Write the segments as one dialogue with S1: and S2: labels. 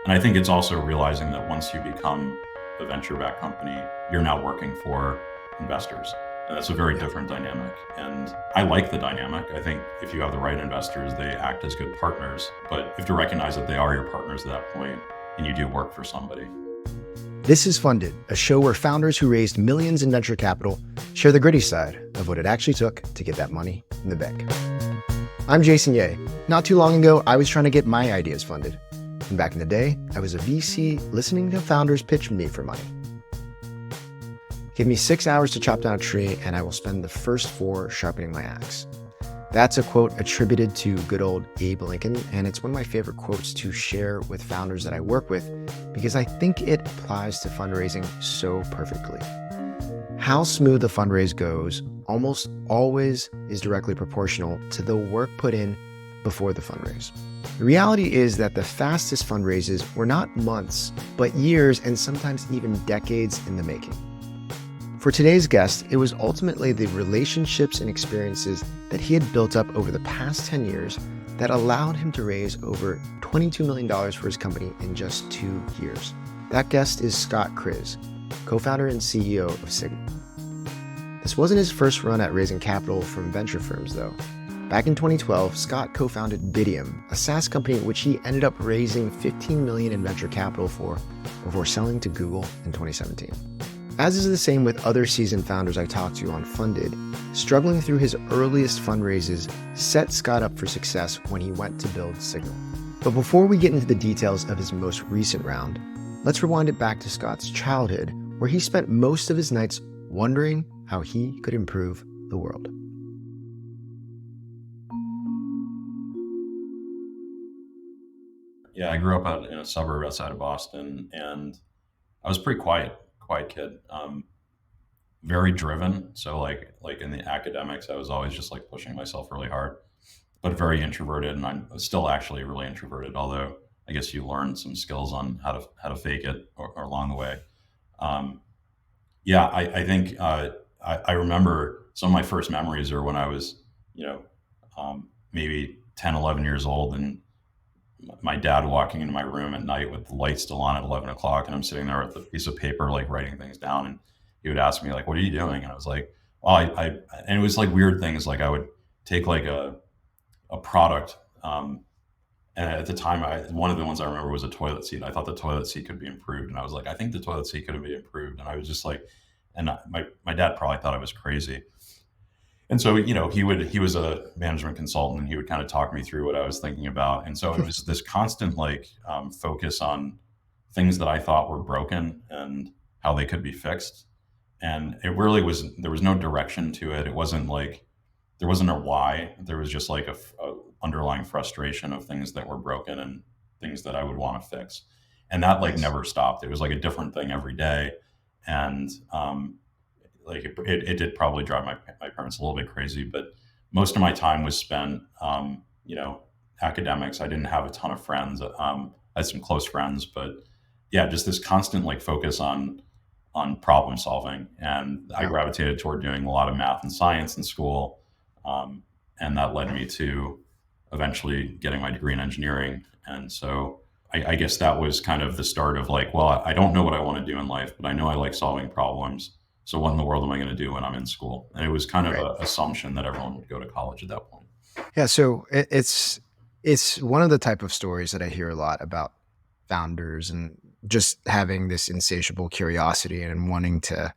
S1: And I think it's also realizing that once you become a venture-backed company, you're now working for investors. And that's a very
S2: Yeah.
S1: different dynamic. And I like the dynamic. I think if you have the right investors, they act as good partners. But you have to recognize that they are your partners at that point, and you do work for somebody.
S2: This is Funded, a show where founders who raised millions in venture capital share the gritty side of what it actually took to get that money in the bank. I'm Jason Ye. Not too long ago, I was trying to get my ideas funded. And back in the day, I was a VC listening to founders pitch me for money. Give me 6 hours to chop down a tree, and I will spend the first 4 sharpening my axe. That's a quote attributed to good old Abe Lincoln, and it's one of my favorite quotes to share with founders that I work with because I think it applies to fundraising so perfectly. How smooth a fundraise goes almost always is directly proportional to the work put in before the fundraise. The reality is that the fastest fundraises were not months, but years and sometimes even decades in the making. For today's guest, it was ultimately the relationships and experiences that he had built up over the past 10 years that allowed him to raise over $22 million for his company in just 2 years. That guest is Scott Kriz, co-founder and CEO of SGNL. This wasn't his first run at raising capital from venture firms, though. Back in 2012, Scott co-founded Bitium, a SaaS company which he ended up raising $15 million in venture capital for before selling to Google in 2017. As is the same with other seasoned founders I talked to on Funded, struggling through his earliest fundraises set Scott up for success when he went to build SGNL. But before we get into the details of his most recent round, let's rewind it back to Scott's childhood, where he spent most of his nights wondering how he could improve the world.
S1: Yeah, I grew up in a suburb outside of Boston, and I was pretty quiet kid. Very driven. So like in the academics, I was always just like pushing myself really hard, but very introverted. And I'm still actually really introverted, although I guess you learn some skills on how to fake it or along the way. Um, yeah, I think I remember some of my first memories are when I was, maybe 10, 11 years old, and my dad walking into my room at night with the light still on at 11 o'clock. And I'm sitting there with a piece of paper, like writing things down. And he would ask me like, what are you doing? And I was like, oh, and it was like weird things. Like I would take like a product. And at the time, one of the ones I remember was a toilet seat. I thought the toilet seat could be improved. And I was like, I think the toilet seat could be improved. And I was just like, and my dad probably thought I was crazy. And so, he was a management consultant, and he would kind of talk me through what I was thinking about. And so it was this constant like focus on things that I thought were broken and how they could be fixed. And it really there was no direction to it. It wasn't like there wasn't a why. There was just like a underlying frustration of things that were broken and things that I would want to fix. And that like
S2: Nice.
S1: never stopped. It was like a different thing every day. And like it did probably drive my parents a little bit crazy, but most of my time was spent, academics. I didn't have a ton of friends. I had some close friends, but yeah, just this constant like focus on problem solving. And I
S2: Yeah.
S1: gravitated toward doing a lot of math and science in school, and that led me to eventually getting my degree in engineering. And so I guess that was kind of the start of like, well, I don't know what I want to do in life, but I know I like solving problems. So what in the world am I going to do when I'm in school? And it was kind of
S2: Right.
S1: an assumption that everyone would go to college at that point.
S2: Yeah. So it's one of the type of stories that I hear a lot about founders and just having this insatiable curiosity and wanting to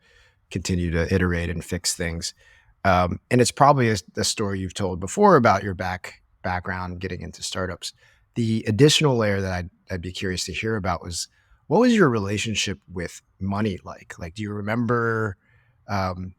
S2: continue to iterate and fix things. And it's probably a story you've told before about your background getting into startups. The additional layer that I'd be curious to hear about was what was your relationship with money like? Like, do you remember um,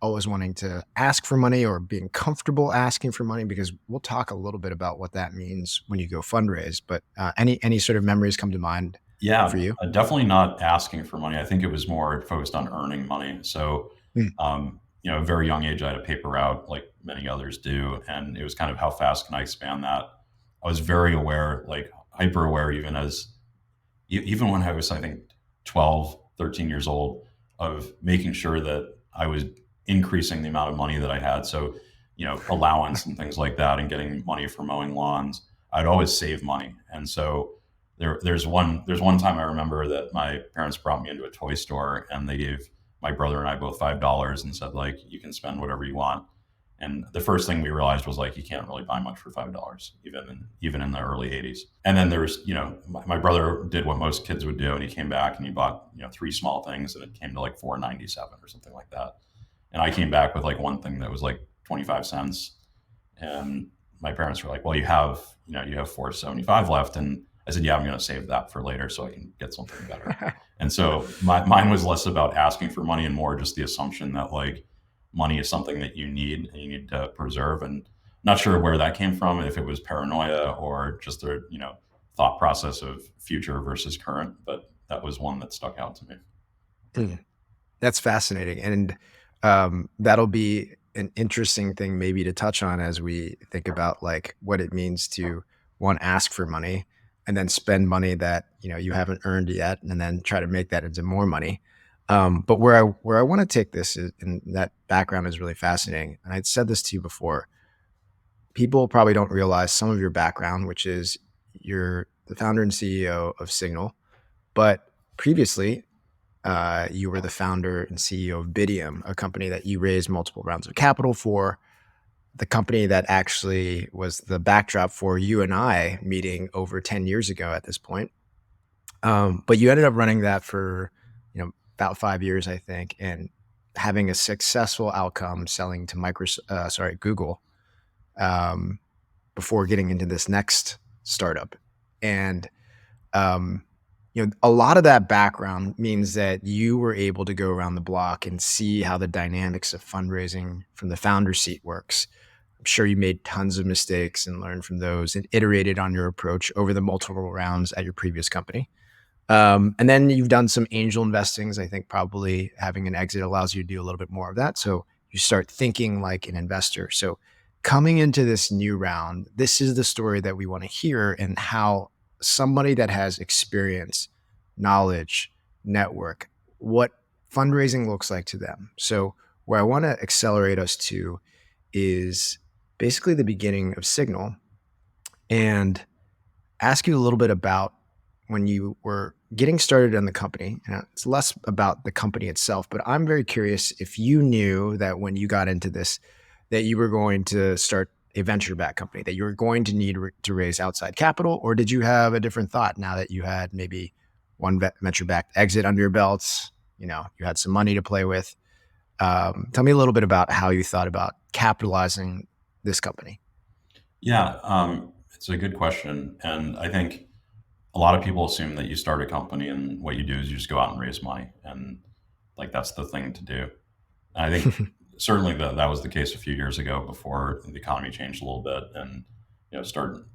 S2: always wanting to ask for money or being comfortable asking for money? Because we'll talk a little bit about what that means when you go fundraise. But any sort of memories come to mind for
S1: Yeah,
S2: you?
S1: definitely not asking for money. I think it was more focused on earning money. So,
S2: Mm,
S1: at a very young age, I had a paper route like many others do. And it was kind of how fast can I expand that? I was very aware, like hyper aware, even when I was, I think, 12, 13 years old, of making sure that I was increasing the amount of money that I had. So, allowance and things like that, and getting money for mowing lawns. I'd always save money. And so There's one time I remember that my parents brought me into a toy store and they gave my brother and I both $5 and said like you can spend whatever you want. And the first thing we realized was like you can't really buy much for $5, even in the early '80s. And then there was, my brother did what most kids would do, and he came back and he bought three small things, and it came to like 4.97 or something like that. And I came back with like one thing that was like 25 cents, and my parents were like, "Well, you have 4.75 left," and I said, "Yeah, I'm going to save that for later so I can get something better." And so mine was less about asking for money and more just the assumption that like money is something that you need and you need to preserve. And not sure where that came from, if it was paranoia or just a thought process of future versus current, but that was one that stuck out to me.
S2: That's fascinating. And that'll be an interesting thing maybe to touch on as we think about like what it means to one, ask for money and then spend money that, you haven't earned yet and then try to make that into more money. But where I want to take this is, and that background is really fascinating. And I'd said this to you before. People probably don't realize some of your background, which is you're the founder and CEO of Signal, but previously you were the founder and CEO of Bitium, a company that you raised multiple rounds of capital for, the company that actually was the backdrop for you and I meeting over 10 years ago at this point. But you ended up running that for, about 5 years, I think, and having a successful outcome selling to Google, um, before getting into this next startup. And a lot of that background means that you were able to go around the block and see how the dynamics of fundraising from the founder seat works. I'm sure you made tons of mistakes and learned from those and iterated on your approach over the multiple rounds at your previous company. And then you've done some angel investings. I think probably having an exit allows you to do a little bit more of that. So you start thinking like an investor. So coming into this new round, this is the story that we want to hear and how somebody that has experience, knowledge, network, what fundraising looks like to them. So where I want to accelerate us to is basically the beginning of Signal and ask you a little bit about when you were getting started in the company. And it's less about the company itself, but I'm very curious if you knew that when you got into this, that you were going to start a venture-backed company, that you were going to need to raise outside capital, or did you have a different thought now that you had maybe one venture-backed exit under your belts, you had some money to play with? Tell me a little bit about how you thought about capitalizing this company.
S1: Yeah, it's a good question, and I think a lot of people assume that you start a company and what you do is you just go out and raise money, and like that's the thing to do. And I think certainly that was the case a few years ago before the economy changed a little bit, and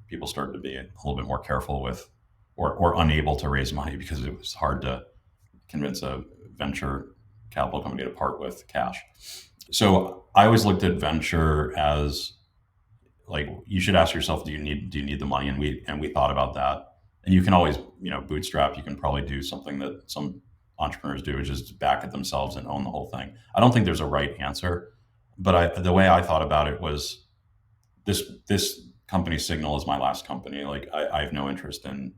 S1: people started to be a little bit more careful with or unable to raise money because it was hard to convince a venture capital company to part with cash. So I always looked at venture as like you should ask yourself, do you need the money? And we thought about that. And you can always bootstrap. You can probably do something that some entrepreneurs do, which is just back it themselves and own the whole thing. I don't think there's a right answer, but the way I thought about it was this company Signal is my last company. Like I have no interest in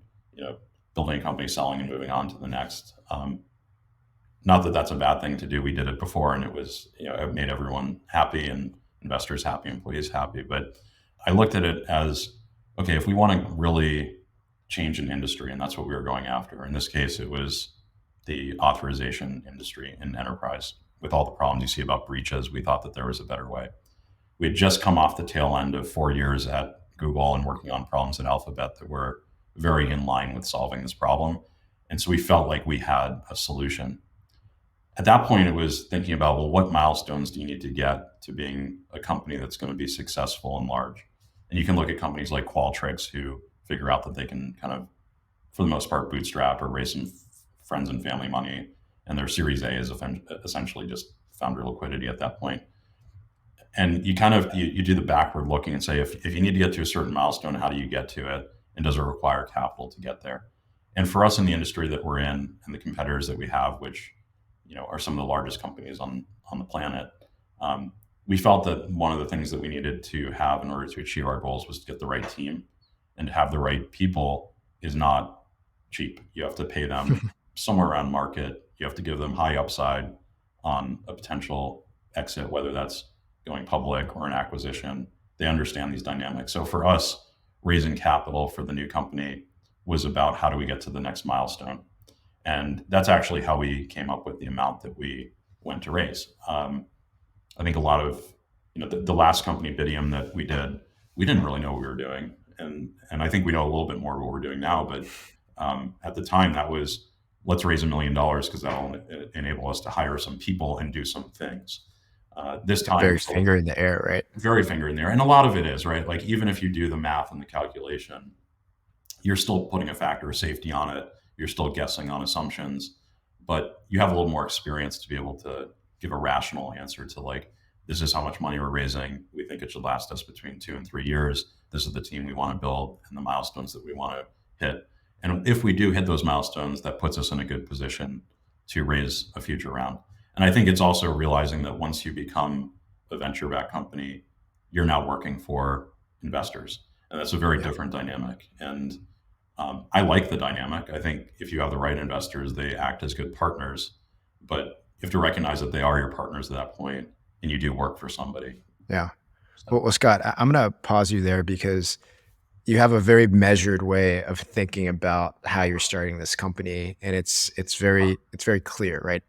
S1: building a company, selling, and moving on to the next. Not that that's a bad thing to do. We did it before, and it made everyone happy and investors happy, employees happy. But I looked at it as okay, if we want to really change an industry, and that's what we were going after. In this case, it was the authorization industry in enterprise. With all the problems you see about breaches, we thought that there was a better way. We had just come off the tail end of 4 years at Google and working on problems at Alphabet that were very in line with solving this problem. And so we felt like we had a solution. At that point, it was thinking about, well, what milestones do you need to get to being a company that's going to be successful and large? And you can look at companies like Qualtrics who figure out that they can kind of, for the most part, bootstrap or raise some friends and family money. And their Series A is essentially just founder liquidity at that point. And you kind of you do the backward looking and say, if you need to get to a certain milestone, how do you get to it? And does it require capital to get there? And for us in the industry that we're in and the competitors that we have, which are some of the largest companies on the planet, we felt that one of the things that we needed to have in order to achieve our goals was to get the right team, and to have the right people is not cheap. You have to pay them somewhere around market. You have to give them high upside on a potential exit, whether that's going public or an acquisition. They understand these dynamics. So for us, raising capital for the new company was about how do we get to the next milestone. And that's actually how we came up with the amount that we went to raise. I think a lot of, the last company, Bitium, that we did, we didn't really know what we were doing. And I think we know a little bit more what we're doing now. But at the time, that was, let's raise $1 million because that'll enable us to hire some people and do some things. This time,
S2: Very finger in the air, right?
S1: very finger in there. And a lot of it is, right? Like, even if you do the math and the calculation, you're still putting a factor of safety on it. You're still guessing on assumptions, but you have a little more experience to be able to give a rational answer to, like, this is how much money we're raising. We think it should last us between 2 and 3 years. This is the team we want to build and the milestones that we want to hit. And if we do hit those milestones, that puts us in a good position to raise a future round. And I think it's also realizing that once you become a venture backed company, you're now working for investors. And that's a very
S2: Yeah.
S1: different dynamic. And I like the dynamic. I think if you have the right investors, they act as good partners. But you have to recognize that they are your partners at that point, and you do work for somebody.
S2: Yeah.
S1: So,
S2: Well, Scott, I'm going to pause you there because you have a very measured way of thinking about how you're starting this company, and it's very clear, right?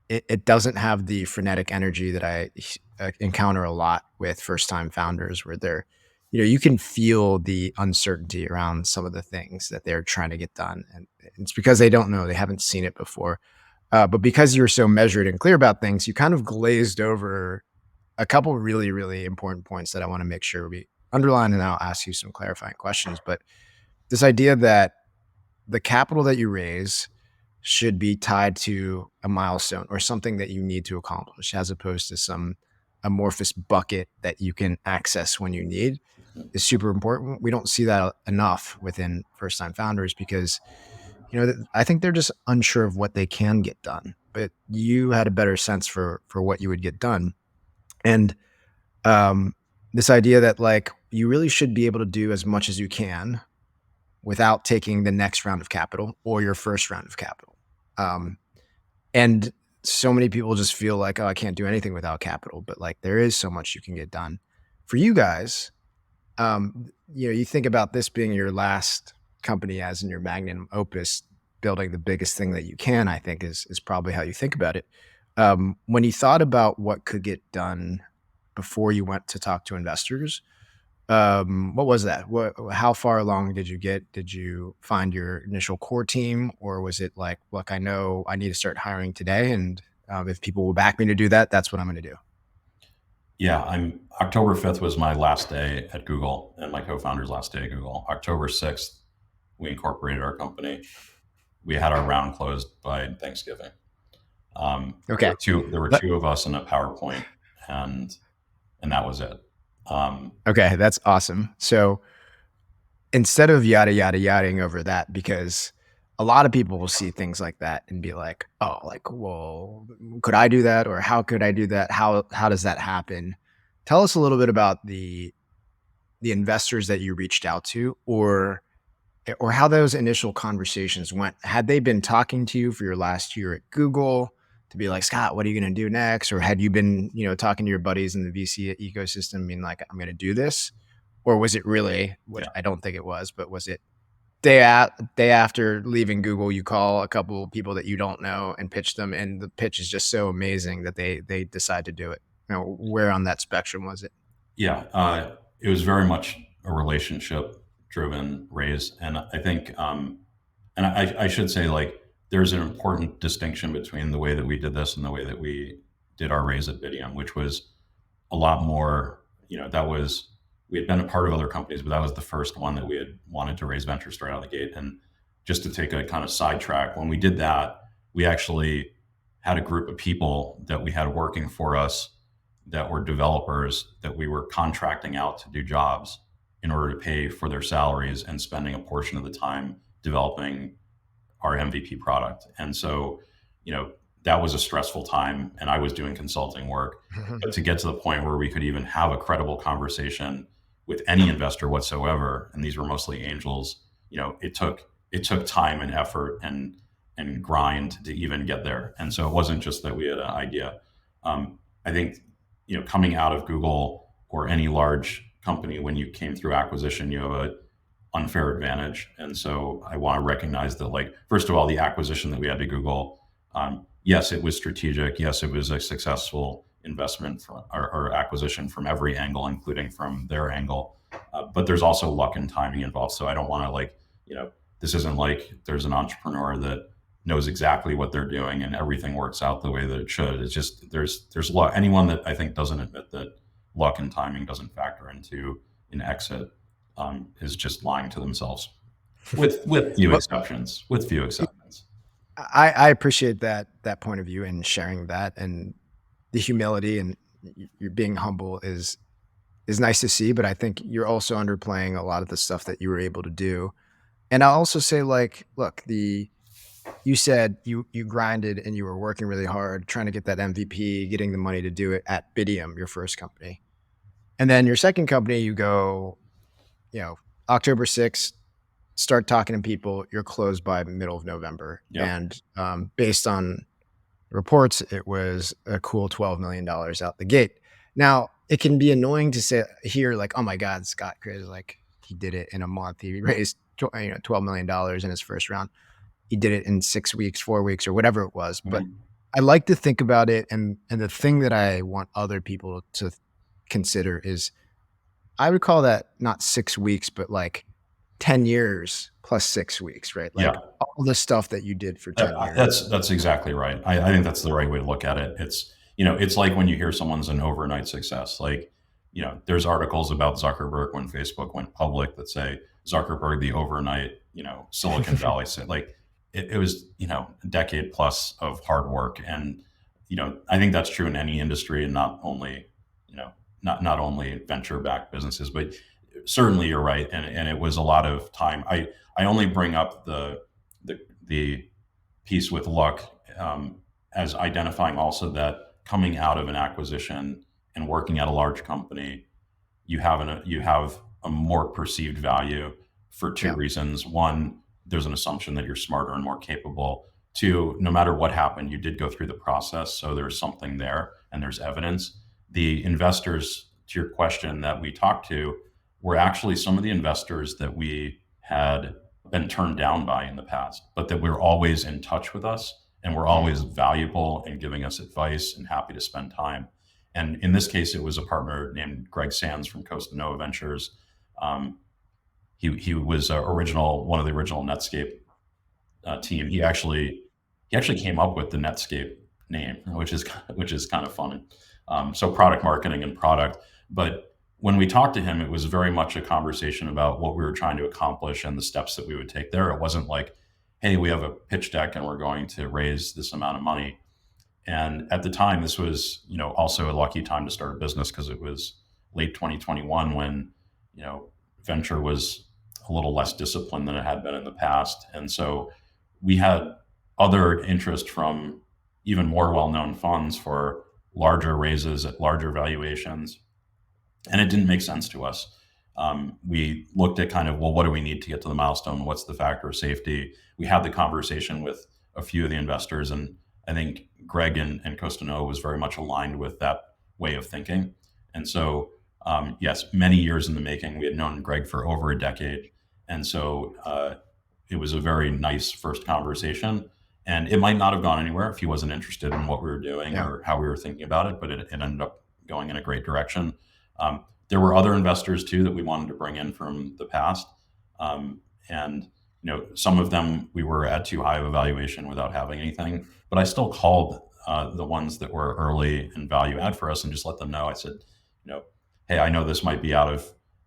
S2: It doesn't have the frenetic energy that I encounter a lot with first time founders, where you can feel the uncertainty around some of the things that they're trying to get done, and it's because they don't know, they haven't seen it before. But because you're so measured and clear about things, you kind of glazed over a couple really, really important points that I want to make sure we underline, and I'll ask you some clarifying questions. But this idea that the capital that you raise should be tied to a milestone or something that you need to accomplish, as opposed to some amorphous bucket that you can access when you need, is super important. We don't see that enough within first time founders because I think they're just unsure of what they can get done. But you had a better sense for what you would get done. And this idea that, like, you really should be able to do as much as you can without taking the next round of capital or your first round of capital. Um, and so many people just feel like, oh, I can't do anything without capital, but like there is so much you can get done. For you guys, you think about this being your last company, as in your magnum opus, building the biggest thing that you can, I think is probably how you think about it. When you thought about what could get done before you went to talk to investors, what was that? How far along did you get? Did you find your initial core team, or was it like, look, I know I need to start hiring today, and if people will back me to do that, that's what I'm going to do.
S1: yeah, October 5th was my last day at Google and my co-founder's last day at Google. October 6th, we incorporated our company. We had our round closed by Thanksgiving. There
S2: Okay.
S1: were two. There were
S2: Let-
S1: two of us in a PowerPoint, and that was it.
S2: Okay, that's awesome. So instead of yada yada yadaing over that, because a lot of people will see things like that and be like, oh, like, well, could I do that, or how could I do that? How does that happen? Tell us a little bit about the investors that you reached out to, or how those initial conversations went. Had they been talking to you for your last year at Google to be like, Scott, what are you going to do next? Or had you been, talking to your buddies in the VC ecosystem being like, I'm going to do this? Or was it really, which
S1: Yeah.
S2: I don't think it was, but was it day after leaving Google, you call a couple of people that you don't know and pitch them, and the pitch is just so amazing that they decide to do it? Where on that spectrum was it?
S1: Yeah, it was very much a relationship driven raise, and I think, and I should say, like, there's an important distinction between the way that we did this and the way that we did our raise at Bitium, which was a lot more. That was, we had been a part of other companies, but that was the first one that we had wanted to raise venture straight out of the gate. And just to take a kind of sidetrack, when we did that, we actually had a group of people that we had working for us that were developers that we were contracting out to do jobs in order to pay for their salaries and spending a portion of the time developing our MVP product. And so, that was a stressful time, and I was doing consulting work. But to get to the point where we could even have a credible conversation with any investor whatsoever, and these were mostly angels, it took it took time and effort and grind to even get there. And so it wasn't just that we had an idea. I think, coming out of Google or any large company, when you came through acquisition, you have a unfair advantage. And so I want to recognize that, like, first of all, the acquisition that we had to Google, yes, it was strategic. Yes, it was a successful investment or acquisition from every angle, including from their angle. But there's also luck and timing involved. So I don't want to, like, this isn't like there's an entrepreneur that knows exactly what they're doing and everything works out the way that it should. It's just there's luck. Anyone that I think doesn't admit that luck and timing doesn't factor into an exit is just lying to themselves, with few
S2: Well,
S1: exceptions. With few exceptions.
S2: I appreciate that point of view and sharing that, and the humility and you're being humble is nice to see. But I think you're also underplaying a lot of the stuff that you were able to do. And I'll also say, like, look, you said you grinded and you were working really hard trying to get that MVP, getting the money to do it at Bitium, your first company. And then your second company, you go, October 6th, start talking to people, you're closed by middle of November.
S1: Yeah.
S2: And based on reports, it was a cool $12 million out the gate. Now, it can be annoying to hear, like, oh my God, Scott Kriz, like, he did it in a month. He raised $12 million in his first round. He did it in 6 weeks, 4 weeks, or whatever it was. But
S1: Mhm.
S2: I like to think about it. And the thing that I want other people to consider is, I would call that not 6 weeks, but like 10 years plus 6 weeks, right? Like
S1: Yeah.
S2: all the stuff that you did for 10 years.
S1: That's exactly right. I think that's the right way to look at it. It's like when you hear someone's an overnight success. Like, there's articles about Zuckerberg when Facebook went public that say Zuckerberg, the overnight, Silicon Valley. Like, it was, a decade plus of hard work. And, I think that's true in any industry, and not only, not only venture backed businesses, but certainly you're right. And it was a lot of time. I only bring up the piece with luck, as identifying also that coming out of an acquisition and working at a large company, you have a more perceived value for two
S2: Yeah.
S1: reasons. One, there's an assumption that you're smarter and more capable. Two, no matter what happened, you did go through the process, so there's something there and there's evidence. The investors, to your question, that we talked to were actually some of the investors that we had been turned down by in the past, but that we're always in touch with us and we're
S2: Mm.
S1: always valuable in giving us advice and happy to spend time. And in this case, it was a partner named Greg Sands from Costa Nova Ventures. Um, he was one of the original Netscape team. He actually came up with the Netscape name, which is kind of fun. So product marketing and product. But when we talked to him, it was very much a conversation about what we were trying to accomplish and the steps that we would take there. It wasn't like, hey, we have a pitch deck and we're going to raise this amount of money. And at the time, this was, also a lucky time to start a business, because it was late 2021 when, venture was a little less disciplined than it had been in the past. And so we had other interest from even more well-known funds for larger raises at larger valuations, and it didn't make sense to us. We looked at kind of, well, what do we need to get to the milestone? What's the factor of safety? We had the conversation with a few of the investors, and I think Greg and Costano was very much aligned with that way of thinking. And so, yes, many years in the making. We had known Greg for over a decade, and so it was a very nice first conversation. And it might not have gone anywhere if he wasn't interested in what we were doing
S2: Yeah.
S1: or how we were thinking about it, but it ended up going in a great direction. There were other investors too that we wanted to bring in from the past, and some of them we were at too high of a valuation without having anything. But I still called the ones that were early and value add for us and just let them know. I said, hey, I know this might be out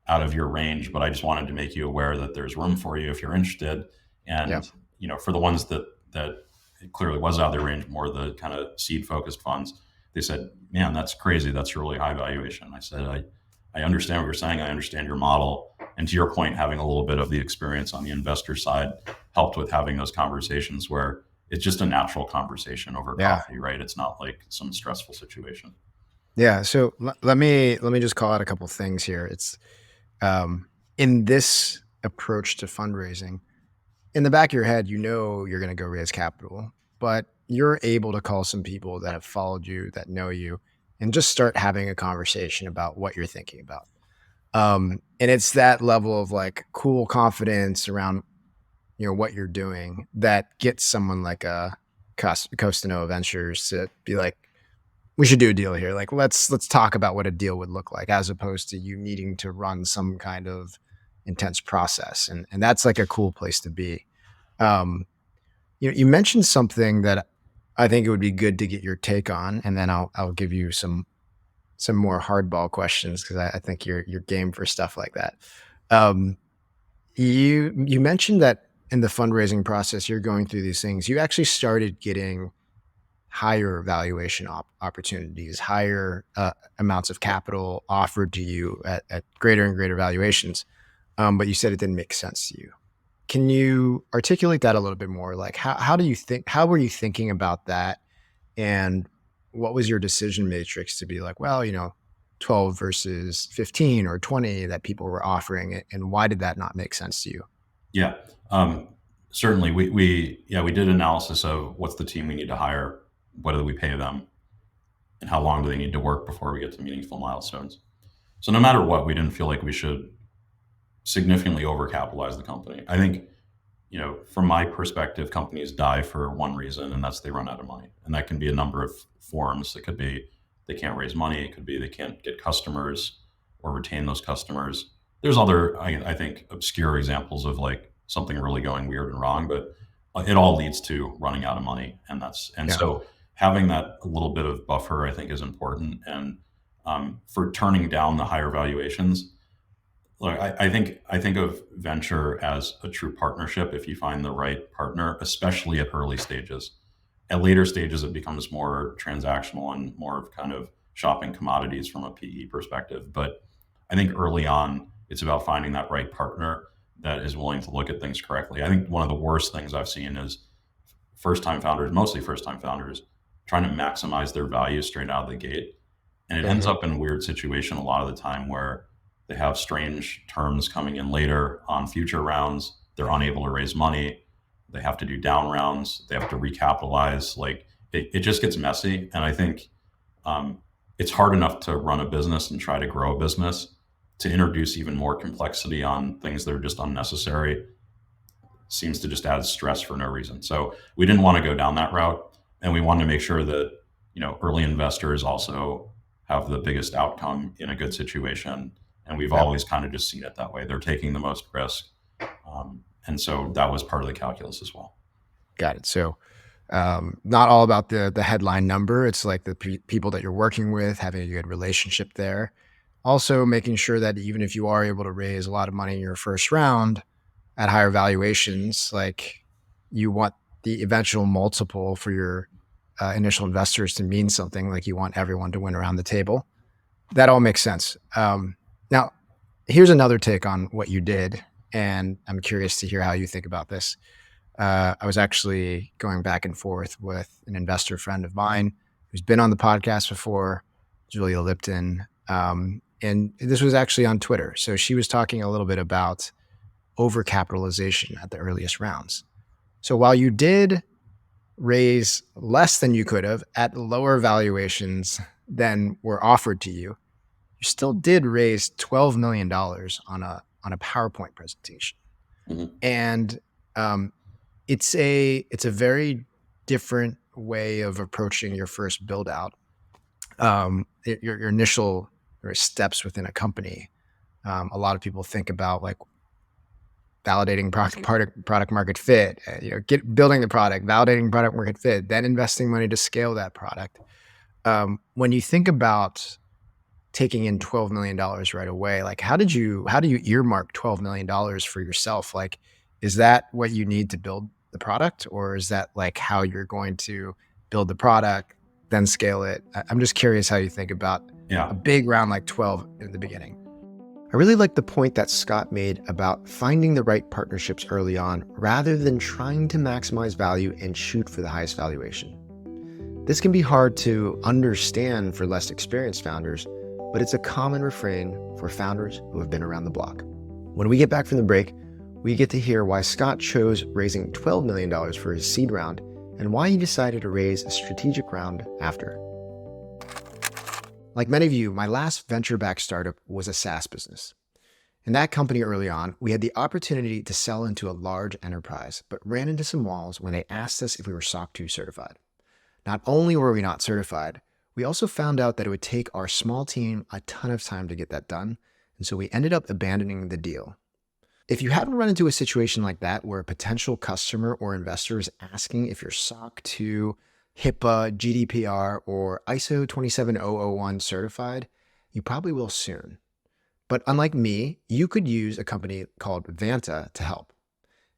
S1: of your range, but I just wanted to make you aware that there's room for you if you're interested.
S2: Yeah.
S1: And for the ones that it clearly was out of their range, more the kind of seed focused funds, they said, man, that's crazy. That's a really high valuation. I said, I understand what you're saying. I understand your model. And to your point, having a little bit of the experience on the investor side helped with having those conversations where it's just a natural conversation over
S2: Yeah.
S1: coffee, right? It's not like some stressful situation.
S2: Yeah. So let me just call out a couple things here. It's in this approach to fundraising, in the back of your head, you know you're going to go raise capital, but you're able to call some people that have followed you, that know you, and just start having a conversation about what you're thinking about. And it's that level of like cool confidence around, what you're doing that gets someone like a Costano Ventures to be like, we should do a deal here. Like, let's talk about what a deal would look like, as opposed to you needing to run some kind of intense process. And that's like a cool place to be. Um, you mentioned something that I think it would be good to get your take on, and then I'll give you some more hardball questions because I think you're game for stuff like that. Um, you mentioned that in the fundraising process, you're going through these things. You actually started getting higher valuation opportunities, higher amounts of capital offered to you at greater and greater valuations. But you said it didn't make sense to you. Can you articulate that a little bit more? Like, how were you thinking about that? And what was your decision matrix to be like, well, 12 versus 15 or 20 that people were offering it? And why did that not make sense to you?
S1: Yeah, um, certainly. We did analysis of what's the team we need to hire, what do we pay them, and how long do they need to work before we get to meaningful milestones. So no matter what, we didn't feel like we should significantly overcapitalize the company. I think, from my perspective, companies die for one reason, and that's they run out of money. And that can be a number of forms. It could be they can't raise money. It could be they can't get customers or retain those customers. There's other, I think, obscure examples of like something really going weird and wrong, but it all leads to running out of money. And
S2: Yeah.
S1: so having that little bit of buffer, I think, is important. And for turning down the higher valuations, look, I think of venture as a true partnership if you find the right partner, especially at early stages. At later stages, it becomes more transactional and more of kind of shopping commodities from a PE perspective. But I think early on, it's about finding that right partner that is willing to look at things correctly. I think one of the worst things I've seen is first time founders, mostly first time founders, trying to maximize their value straight out of the gate. And it ends
S2: Mhm.
S1: up in a weird situation a lot of the time where they have strange terms coming in later on future rounds. They're unable to raise money. They have to do down rounds. They have to recapitalize. Like it just gets messy. And I think um, it's hard enough to run a business and try to grow a business. To introduce even more complexity on things that are just unnecessary seems to just add stress for no reason. So we didn't want to go down that route, and we wanted to make sure that early investors also have the biggest outcome in a good situation. And we've
S2: Yeah.
S1: always kind of just seen it that way. They're taking the most risk, and so that was part of the calculus as well.
S2: Got it. So, not all about the headline number. It's like the people that you're working with, having a good relationship there. Also, making sure that even if you are able to raise a lot of money in your first round at higher valuations, like you want the eventual multiple for your initial investors to mean something. Like you want everyone to win around the table. That all makes sense. Now, here's another take on what you did, and I'm curious to hear how you think about this. I was actually going back and forth with an investor friend of mine who's been on the podcast before, Julia Lipton. And this was actually on Twitter. So she was talking a little bit about overcapitalization at the earliest rounds. So while you did raise less than you could have at lower valuations than were offered to you, you still did raise $12 million dollars on a PowerPoint presentation.
S1: Mhm.
S2: And um, it's a very different way of approaching your first build out. Your initial steps within a company. A lot of people think about like validating product market fit, building the product, validating product market fit, then investing money to scale that product. When you think about taking in $12 million dollars right away, like how do you earmark $12 million dollars for yourself? Like, is that what you need to build the product, or is that like how you're going to build the product, then scale it? I'm just curious how you think about
S1: Yeah.
S2: a big round like 12 in the beginning. I really like the point that Scott made about finding the right partnerships early on rather than trying to maximize value and shoot for the highest valuation. This can be hard to understand for less experienced founders, but it's a common refrain for founders who have been around the block. When we get back from the break, We get to hear why Scott chose raising $12 million for his seed round and why he decided to raise a strategic round after. Like many of you, my last venture-backed startup was a SaaS business. In that company early on, we had the opportunity to sell into a large enterprise, but ran into some walls when they asked us if we were SOC 2 certified. Not only were we not certified, we also found out that it would take our small team a ton of time to get that done, and so we ended up abandoning the deal. If you haven't run into a situation like that where a potential customer or investor is asking if you're SOC 2, HIPAA, GDPR, or ISO 27001 certified, you probably will soon. But unlike me, you could use a company called Vanta to help.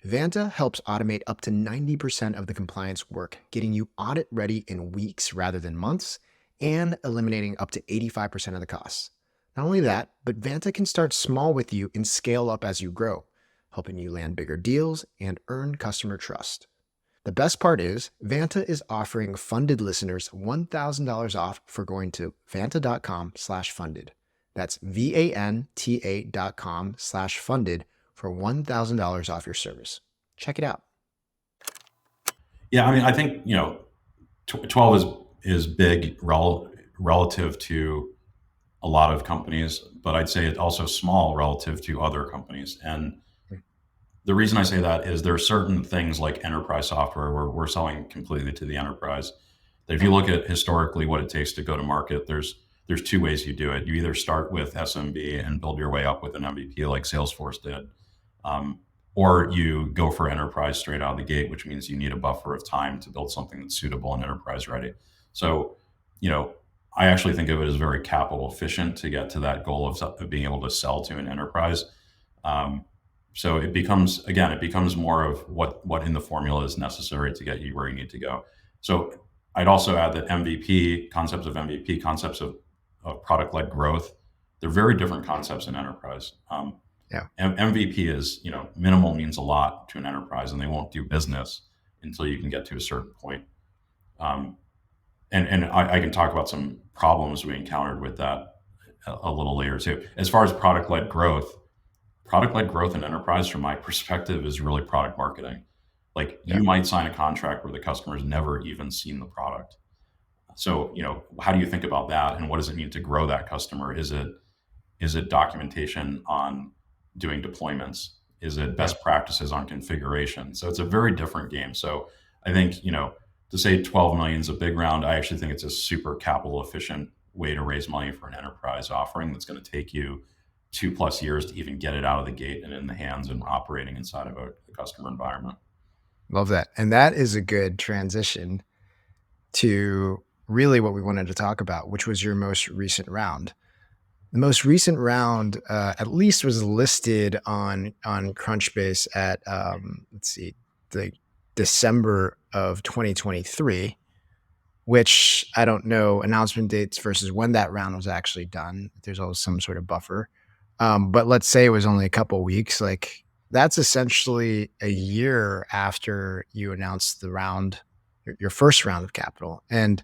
S2: Vanta helps automate up to 90% of the compliance work, getting you audit ready in weeks rather than months, and eliminating up to 85% of the costs. Not only that, but Vanta can start small with you and scale up as you grow, helping you land bigger deals and earn customer trust. The best part is, Vanta is offering funded listeners $1,000 off for going to vanta.com/funded. That's VANTA.com/funded for $1,000 off your service. Check it out.
S1: Yeah, I mean, I think 12 is big relative to a lot of companies, but I'd say it's also small relative to other companies. And the reason I say that is there are certain things like enterprise software where we're selling completely to the enterprise. That if you look at historically what it takes to go to market, there's two ways you do it. You either start with SMB and build your way up with an MVP like Salesforce did, or you go for enterprise straight out of the gate, which means you need a buffer of time to build something that's suitable and enterprise ready. So, I actually think of it as very capital efficient to get to that goal of being able to sell to an enterprise. So it becomes more of what in the formula is necessary to get you where you need to go. So I'd also add that MVP, concepts of product-led growth, they're very different concepts in enterprise.
S2: Yeah.
S1: MVP is, minimal means a lot to an enterprise, and they won't do business until you can get to a certain point. And I can talk about some problems we encountered with that a little later too. As far as product-led growth in enterprise, from my perspective, is really product marketing. Like
S2: Yeah.
S1: you might sign a contract where the customer's never even seen the product. So, how do you think about that, and what does it mean to grow that customer? Is it documentation on doing deployments? Is it best practices on configuration? So it's a very different game. So I think, to say 12 million is a big round, I actually think it's a super capital efficient way to raise money for an enterprise offering that's going to take you 2+ years to even get it out of the gate and in the hands and operating inside of a customer environment.
S2: Love that. And that is a good transition to really what we wanted to talk about, which was your most recent round. The most recent round, at least, was listed on Crunchbase at the December of 2023, which I don't know announcement dates versus when that round was actually done. There's always some sort of buffer, but let's say it was only a couple weeks. Like that's essentially a year after you announced the round, your first round of capital, and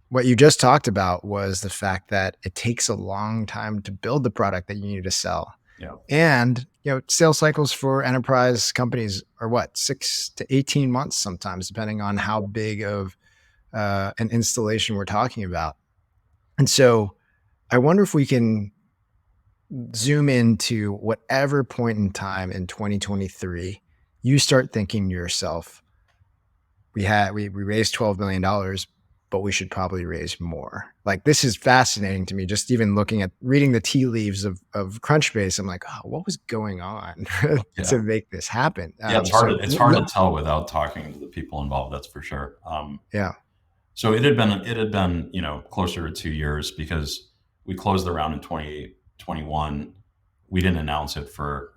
S2: what you just talked about was the fact that it takes a long time to build the product that you need to sell.
S1: Yeah.
S2: And, sales cycles for enterprise companies are 6 to 18 months sometimes, depending on how big of an installation we're talking about. And so I wonder if we can zoom into whatever point in time in 2023, you start thinking to yourself, we raised $12 million, but we should probably raise more. Like, this is fascinating to me. Just even reading the tea leaves of Crunchbase, I'm like, oh, what was going on to make this happen?
S1: Yeah, it's hard to tell without talking to the people involved. That's for sure.
S2: Yeah.
S1: So it had been closer to 2 years because we closed the round in 2021. We didn't announce it for.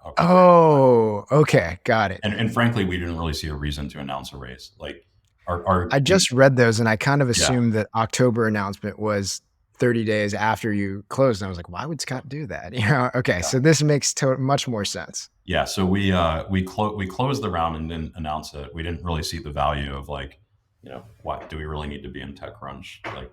S2: Okay, got it.
S1: And frankly, we didn't really see a reason to announce a raise. Like.
S2: I just read those and I kind of assumed that October announcement was 30 days after you closed. And I was like, why would Scott do that? Okay. Yeah. So this makes much more sense.
S1: Yeah. So we closed the round and didn't announce it. We didn't really see the value of what do we really need to be in TechCrunch? Like,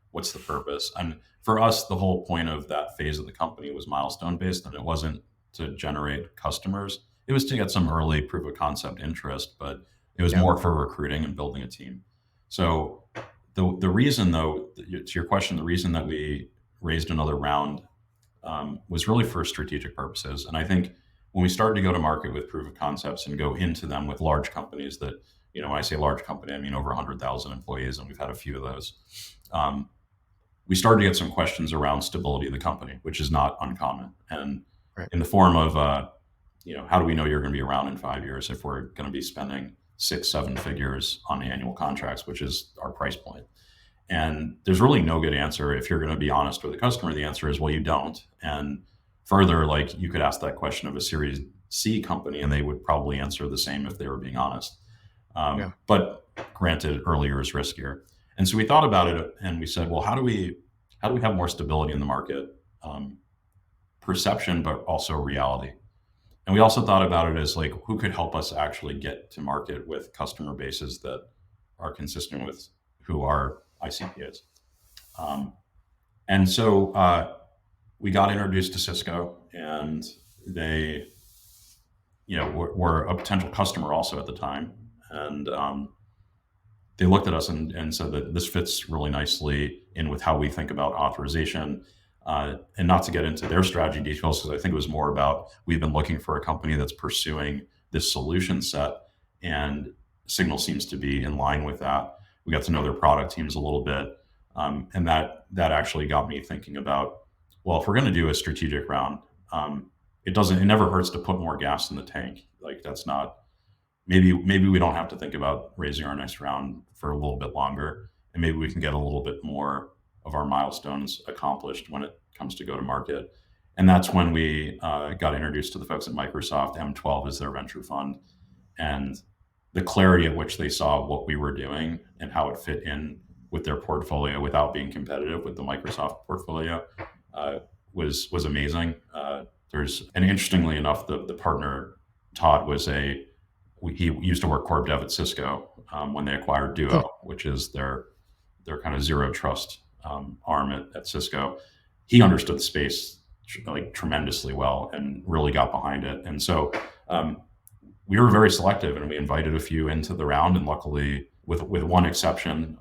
S1: what's the purpose? And for us, the whole point of that phase of the company was milestone based, and it wasn't to generate customers. it was to get some early proof of concept interest, but it was
S2: Yeah.
S1: more for recruiting and building a team. So the reason, though, to your question, the reason that we raised another round was really for strategic purposes. And I think when we started to go to market with proof of concepts and go into them with large companies that, when I say large company, I mean over 100,000 employees, and we've had a few of those. We started to get some questions around stability of the company, which is not uncommon. And
S2: Right.
S1: in the form of, how do we know you're going to be around in 5 years if we're going to be spending 6, 7 figures on annual contracts, which is our price point? And there's really no good answer. If you're going to be honest with the customer, the answer is, well, you don't. And further, like, you could ask that question of a Series C company, and they would probably answer the same if they were being honest.
S2: Yeah.
S1: But granted, earlier is riskier. And so we thought about it, and we said, well, how do we have more stability in the market? Perception, but also reality. And we also thought about it as, like, who could help us actually get to market with customer bases that are consistent with who our ICP is. And so we got introduced to Cisco, and they, were a potential customer also at the time. And they looked at us and said that this fits really nicely in with how we think about authorization. And not to get into their strategy details, because I think it was more about, we've been looking for a company that's pursuing this solution set, and Signal seems to be in line with that. We got to know their product teams a little bit, and that actually got me thinking about, well, if we're going to do a strategic round, it never hurts to put more gas in the tank. Like, that's not, maybe we don't have to think about raising our next round for a little bit longer, and maybe we can get a little bit more of our milestones accomplished when it comes to go to market. And that's when we got introduced to the folks at Microsoft. M12 is their venture fund, and the clarity at which they saw what we were doing and how it fit in with their portfolio without being competitive with the Microsoft portfolio was amazing. And interestingly enough, the partner, Todd, he used to work corp dev at Cisco when they acquired Duo, which is their kind of zero trust arm at Cisco. He understood the space like tremendously well and really got behind it. And so we were very selective, and we invited a few into the round. And luckily, with one exception,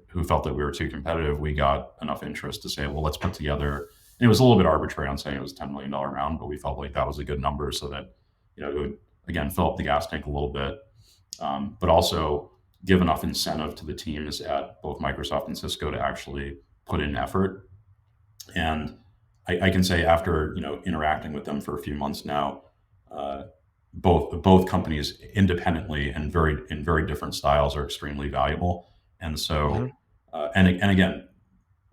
S1: who felt that we were too competitive, we got enough interest to say, well, let's put together. And it was a little bit arbitrary on saying it was a $10 million round, but we felt like that was a good number, so that, it would, again, fill up the gas tank a little bit, but also give enough incentive to the teams at both Microsoft and Cisco to actually put in effort. And I can say, after interacting with them for a few months now, both companies independently and in very different styles are extremely valuable. And so, and again,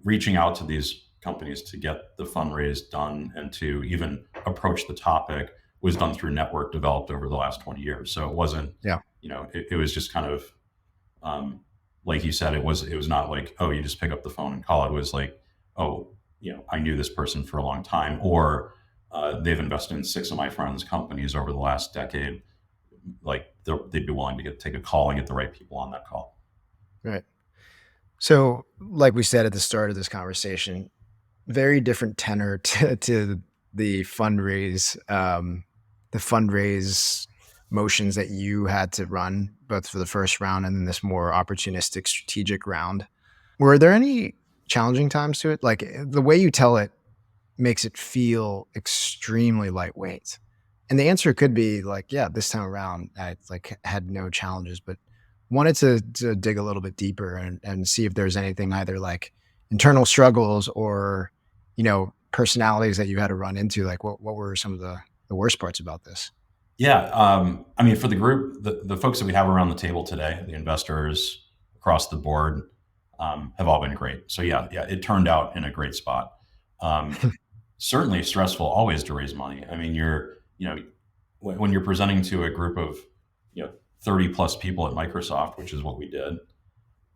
S1: reaching out to these companies to get the fundraise done and to even approach the topic was done through network developed over the last 20 years. So it wasn't, it was just kind of, like you said, it was not like, oh, you just pick up the phone and call. It was like, oh, I knew this person for a long time, or they've invested in 6 of my friends' companies over the last decade. Like, they'd be willing to take a call and get the right people on that call.
S2: Right. So, like we said at the start of this conversation, very different tenor to the fundraise motions that you had to run, both for the first round and then this more opportunistic strategic round. Were there any challenging times to it? Like, the way you tell it makes it feel extremely lightweight. And the answer could be like, yeah, this time around I had no challenges, but wanted to dig a little bit deeper and see if there's anything, either like internal struggles or, personalities that you had to run into. Like, what were some of the worst parts about this?
S1: Yeah. I mean, for the group, the folks that we have around the table today, the investors across the board, have all been great. So yeah, it turned out in a great spot. Certainly stressful always to raise money. I mean, when you're presenting to a group of 30 plus people at Microsoft, which is what we did,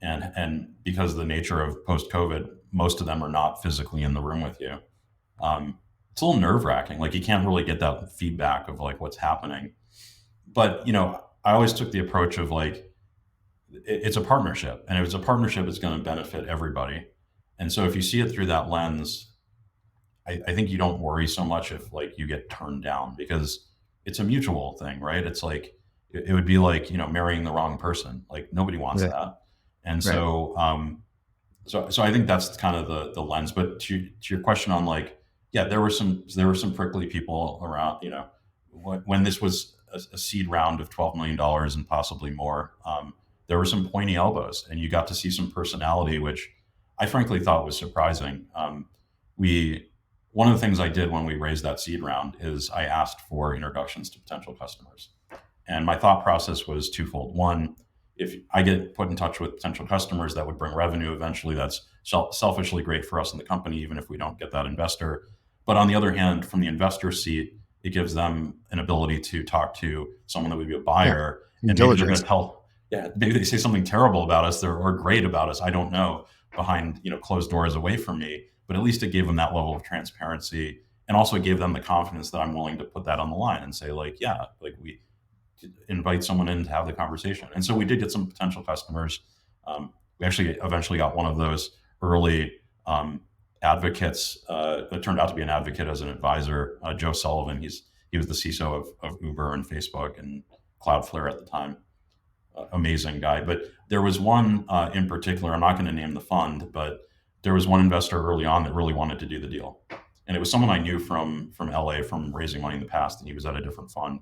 S1: and because of the nature of post-COVID, most of them are not physically in the room with you. It's a little nerve-wracking. Like, you can't really get that feedback of like what's happening. But I always took the approach of like, it's a partnership, and if it's a partnership, it's going to benefit everybody. And so if you see it through that lens, I think you don't worry so much if like you get turned down, because it's a mutual thing, right? It's like it would be like marrying the wrong person. Like nobody wants
S2: Right.
S1: that. And
S2: Right.
S1: so I think that's kind of the lens. But to your question on like, yeah, there were some prickly people around. When this was a seed round of $12 million and possibly more, there were some pointy elbows, and you got to see some personality, which I frankly thought was surprising. We One of the things I did when we raised that seed round is I asked for introductions to potential customers. And my thought process was twofold. One, if I get put in touch with potential customers that would bring revenue eventually, that's selfishly great for us in the company, even if we don't get that investor. But on the other hand, from the investor seat, it gives them an ability to talk to someone that would be a
S2: Yeah.
S1: buyer,
S2: Due
S1: and maybe they're going
S2: diligence.
S1: to tell, yeah, maybe they say something terrible about us or great about us. I don't know, behind closed doors away from me. But at least it gave them that level of transparency, and also gave them the confidence that I'm willing to put that on the line and say, like, yeah, like we invite someone in to have the conversation. And so we did get some potential customers. We actually eventually got one of those early advocates that turned out to be an advocate as an advisor, Joe Sullivan. He was the CISO of Uber and Facebook and Cloudflare at the time. Amazing guy. But there was one in particular. I'm not going to name the fund, but there was one investor early on that really wanted to do the deal, and it was someone I knew from LA from raising money in the past, and he was at a different fund.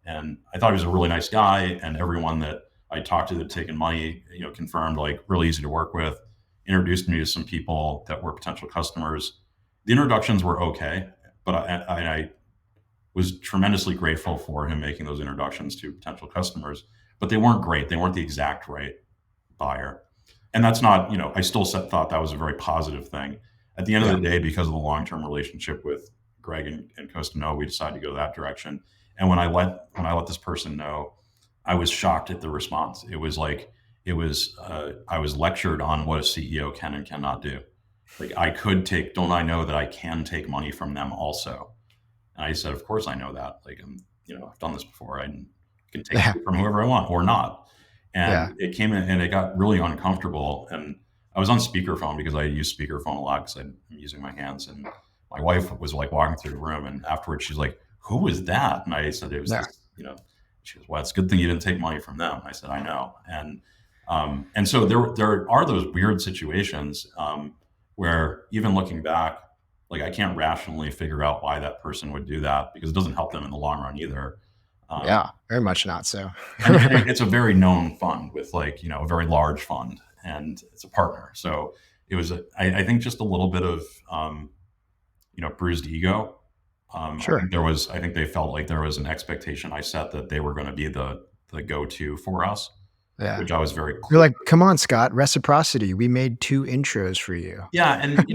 S1: And I thought he was a really nice guy, and everyone that I talked to that had taken money, confirmed like really easy to work with. Introduced me to some people that were potential customers. The introductions were okay, but I was tremendously grateful for him making those introductions to potential customers. But they weren't great. They weren't the exact right buyer. And that's not, I still thought that was a very positive thing. At the end of
S2: Yeah.
S1: the day, because of the long term relationship with Greg and Costa, we decided to go that direction. And when I let this person know, I was shocked at the response. It was like I was lectured on what a CEO can and cannot do. Like I could take, don't I know that I can take money from them also? And I said, of course I know that. Like I've done this before. I can take
S2: Yeah.
S1: money from whoever I want or not.
S2: Yeah.
S1: And it came in and it got really uncomfortable. And I was on speakerphone because I use speakerphone a lot because I'm using my hands. And my wife was like walking through the room, and afterwards she's like, "Who was that?" And I said, "It was
S2: Yeah.
S1: this." She goes, "Well, it's a good thing you didn't take money from them." I said, "I know." And so there are those weird situations where even looking back, like I can't rationally figure out why that person would do that because it doesn't help them in the long run either. Um,
S2: Yeah. Very much not so.
S1: and it's a very known fund with like a very large fund, and it's a partner. So it was I think just a little bit of bruised ego.
S2: Sure.
S1: I think they felt like there was an expectation I set that they were going to be the go to for us,
S2: Yeah.
S1: which I was very
S2: You're
S1: clear.
S2: like, come on, Scott, reciprocity. We made 2 intros for you.
S1: Yeah, and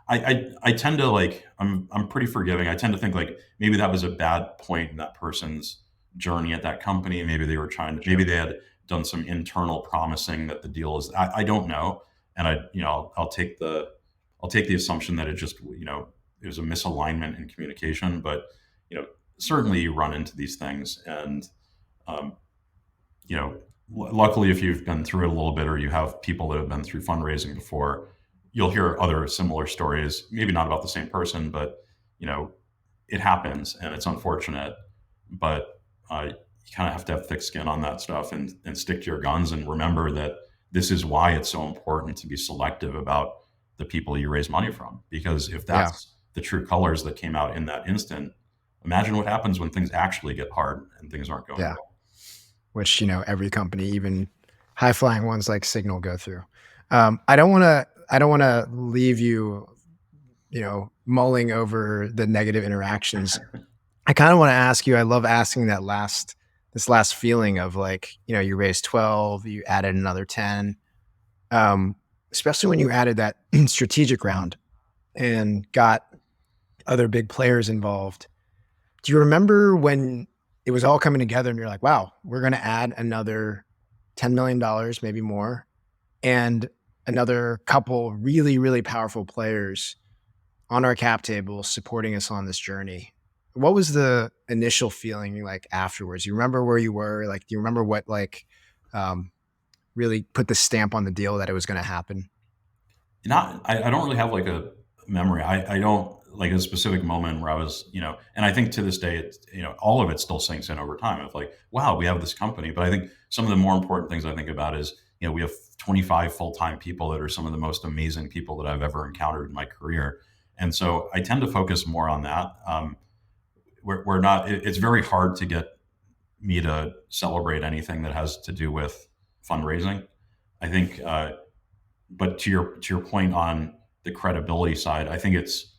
S1: I tend to like I'm pretty forgiving. I tend to think like maybe that was a bad point in that person's journey at that company. Maybe they were trying to maybe
S2: Sure.
S1: they had done some internal promising that the deal is I don't know. And I'll take the assumption that it was a misalignment in communication, but you know certainly you run into these things. And um, luckily, if you've been through it a little bit or you have people that have been through fundraising before, you'll hear other similar stories, maybe not about the same person, but you know it happens and it's unfortunate. But you kind of have to have thick skin on that stuff and stick to your guns and remember that this is why it's so important to be selective about the people you raise money from, because if
S2: Yeah.
S1: that's the true colors that came out in that instant, imagine what happens when things actually get hard and things aren't going
S2: Yeah.
S1: well.
S2: Which, every company, even high flying ones like Signal go through. I don't wanna leave you, mulling over the negative interactions. I kinda wanna ask you, I love asking this last feeling of like, you raised 12, you added another 10, um, especially when you added that strategic round and got other big players involved. Do you remember when it was all coming together and you're like, "Wow, we're gonna add another $10 million, maybe more, and another couple really, really powerful players on our cap table supporting us on this journey." What was the initial feeling like afterwards? You remember where you were? Like, do you remember what, like, um, really put the stamp on the deal that it was gonna happen?
S1: I don't really have like a memory. I don't like a specific moment where I was, and I think to this day, all of it still sinks in over time. Of like, wow, we have this company. But I think some of the more important things I think about is, we have 25 full-time people that are some of the most amazing people that I've ever encountered in my career. And so I tend to focus more on that. We're not, it's very hard to get me to celebrate anything that has to do with fundraising. I think, but to your point on the credibility side, I think it's,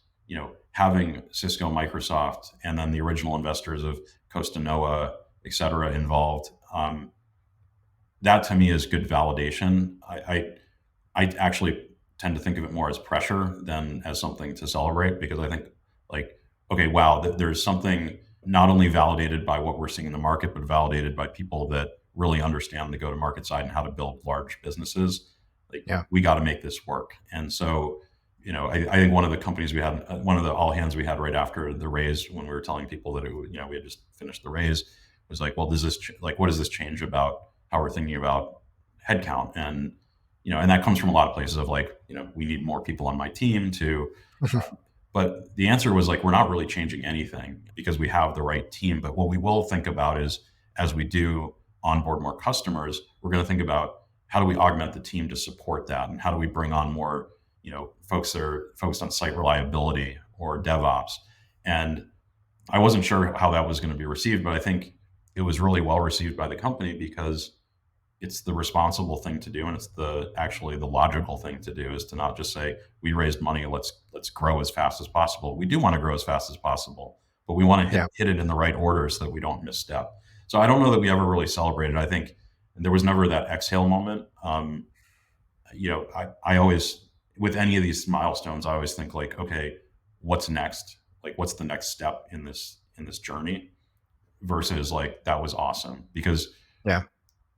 S1: having Cisco, Microsoft, and then the original investors of Costa Noa, et cetera, involved. That to me is good validation. I actually tend to think of it more as pressure than as something to celebrate, because I think, like, okay, wow, there's something not only validated by what we're seeing in the market, but validated by people that really understand the go-to-market side and how to build large businesses. Like,
S2: Yeah.
S1: we got to make this work. And so, I think one of the companies we had, one of the all hands we had right after the raise, when we were telling people that we had just finished the raise, was like, well, what does this change about how we're thinking about headcount? And that comes from a lot of places of like, we need more people on my team to, but the answer was like, we're not really changing anything because we have the right team. But what we will think about is, as we do onboard more customers, we're going to think about how do we augment the team to support that, and how do we bring on more, folks that are focused on site reliability or DevOps. And I wasn't sure how that was going to be received, but I think it was really well received by the company, because it's the responsible thing to do, and it's actually the logical thing to do, is to not just say, we raised money, let's grow as fast as possible. We do want to grow as fast as possible, but we want to
S2: Yeah.
S1: hit it in the right order so that we don't misstep. So I don't know that we ever really celebrated. I think there was never that exhale moment. I always, with any of these milestones, I always think like, okay, what's next? Like, what's the next step in this journey? Versus like, that was awesome, because
S2: Yeah.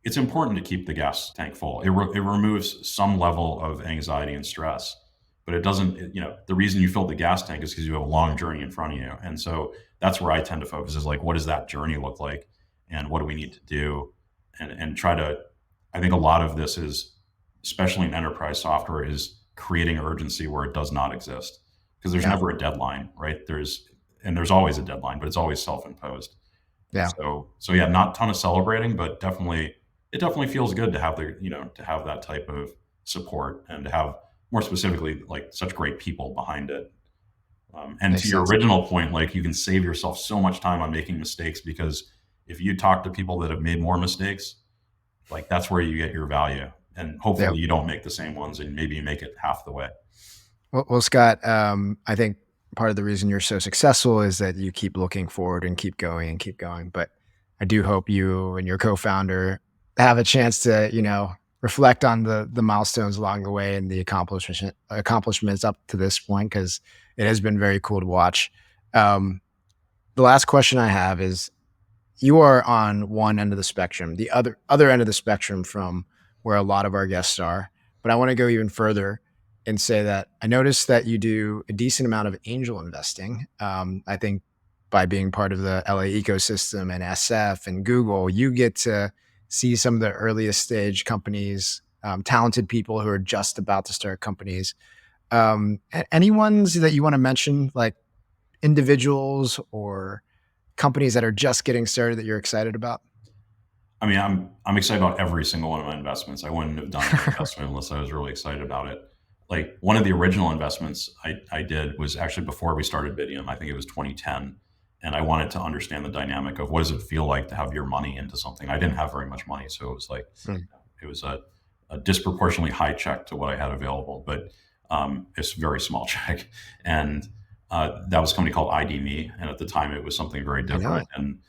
S1: it's important to keep the gas tank full. It removes some level of anxiety and stress, but it doesn't. The reason you filled the gas tank is because you have a long journey in front of you, and so that's where I tend to focus, is like, what does that journey look like, and what do we need to do, and try to. I think a lot of this is, especially in enterprise software, is creating urgency where it does not exist, because there's
S2: Yeah.
S1: never a deadline, right? There's always a deadline, but it's always self-imposed. And
S2: Yeah.
S1: so yeah, not a ton of celebrating, but it definitely feels good to have to have that type of support, and to have, more specifically, like, such great people behind it. And to
S2: Makes
S1: your
S2: sense.
S1: original point, like, you can save yourself so much time on making mistakes, because if you talk to people that have made more mistakes, like, that's where you get your value. And
S2: Yeah.
S1: hopefully you don't make the same ones, and maybe you make it half the way.
S2: Well, Scott, I think part of the reason you're so successful is that you keep looking forward and keep going and keep going. But I do hope you and your co-founder have a chance to, reflect on the milestones along the way and the accomplishments up to this point, because it has been very cool to watch. Um, the last question I have is, you are on one end of the spectrum, the other end of the spectrum from where a lot of our guests are. But I want to go even further and say that I noticed that you do a decent amount of angel investing. I think by being part of the LA ecosystem and SF and Google, you get to see some of the earliest stage companies, talented people who are just about to start companies. Any ones that you want to mention, like individuals or companies that are just getting started that you're excited about?
S1: I mean, I'm excited about every single one of my investments. I wouldn't have done any investment unless I was really excited about it. Like, one of the original investments I did was actually before we started Bitium. I think it was 2010, and I wanted to understand the dynamic of, what does it feel like to have your money into something. I didn't have very much money, so it was like,
S2: Mm.
S1: it was a disproportionately high check to what I had available, but it's a very small check. And that was a company called ID.me, and at the time it was something very
S2: I know
S1: different.
S2: it.
S1: And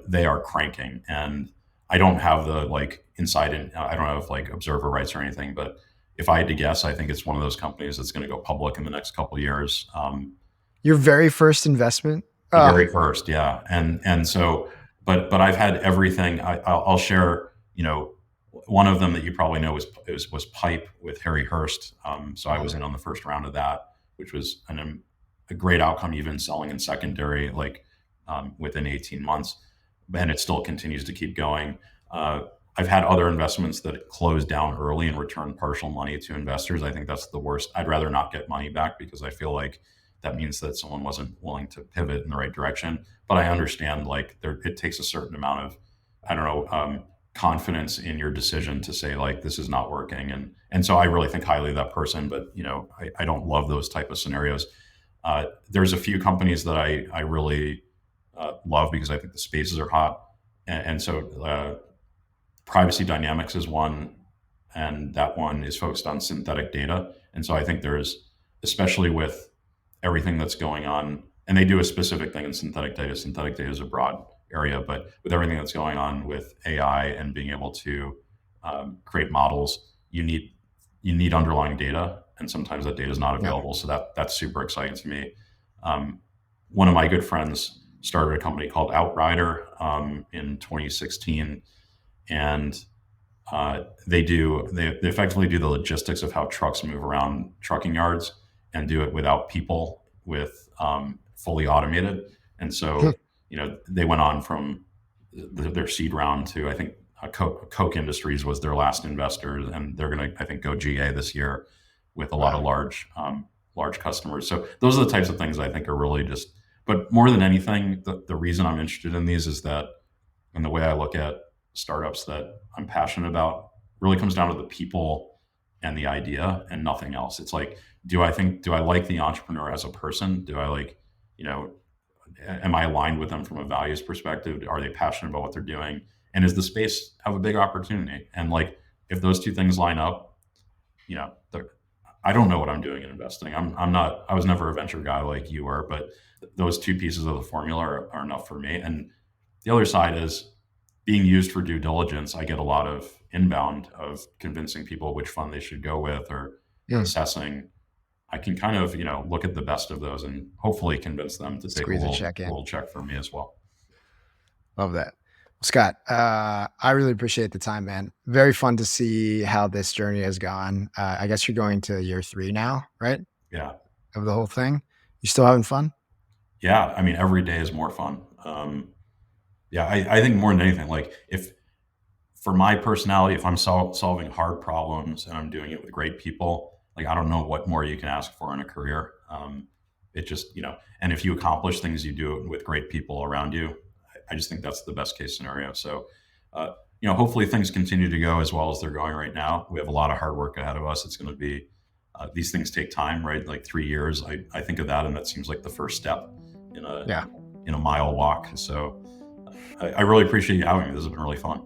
S1: they are cranking, and I don't have the, like, inside, and I don't have, like, observer rights or anything, but if I had to guess, I think it's one of those companies that's going to go public in the next couple of years.
S2: Your very first investment?
S1: The
S2: Oh,
S1: very first, yeah. And so, but I've had everything. I'll share. One of them that you probably know was Pipe with Harry Hurst. So I was in on the first round of that, which was a great outcome, even selling in secondary, like, within 18 months, and it still continues to keep going. I've had other investments that closed down early and returned partial money to investors. I think that's the worst. I'd rather not get money back, because I feel like that means that someone wasn't willing to pivot in the right direction. But I understand like it takes a certain amount of, I don't know, confidence in your decision to say like this is not working, and so I really think highly of that person. But I don't love those type of scenarios. There's a few companies that I really love because I think the spaces are hot, and so privacy dynamics is one, and that one is focused on synthetic data. And so I think there's, especially with everything that's going on, and they do a specific thing in synthetic data. Synthetic data is a broad area, but with everything that's going on with AI and being able to create models, you need underlying data, and sometimes that data is not
S2: Yeah.
S1: available. So that's super exciting to me. Um, One of my good friends started a company called Outrider in 2016, and they effectively do the logistics of how trucks move around trucking yards and do it without people, with fully automated. And so they went on from their seed round to, I think, Coke Industries was their last investor, and they're going to, I think, go GA this year with a lot of
S2: Wow.
S1: large customers. So those are the types of things I think are really just. But more than anything, the reason I'm interested in these is that, and the way I look at startups that I'm passionate about, really comes down to the people and the idea and nothing else. It's like, do I like the entrepreneur as a person? Do I like, you know, am I aligned with them from a values perspective? Are they passionate about what they're doing? And is the space have a big opportunity? And like, if those two things line up, you know, I don't know what I'm doing in investing. I'm not. I was never a venture guy like you were, but those two pieces of the formula are enough for me. And the other side is being used for due diligence. I get a lot of inbound of convincing people which fund they should go with, or
S2: Hmm.
S1: assessing. I can kind of look at the best of those and hopefully convince them to take a
S2: Squeeze a
S1: little
S2: check in.
S1: little check for me as well.
S2: Love that. Scott, I really appreciate the time, man. Very fun to see how this journey has gone. I guess you're going to year 3 now, right?
S1: Yeah,
S2: Of the whole thing. You still having fun?
S1: yeah. I mean, every day is more fun. Yeah, I think more than anything, like, if for my personality, if I'm solving hard problems and I'm doing it with great people, like, I don't know what more you can ask for in a career. It just, and if you accomplish things, you do it with great people around you. I just think that's the best case scenario. So, hopefully things continue to go as well as they're going right now. We have a lot of hard work ahead of us. It's going to be, these things take time, right? Like 3 years, I think of that, and that seems like the first step in a
S2: Yeah.
S1: in a mile walk. So I really appreciate you having me. This has been really fun.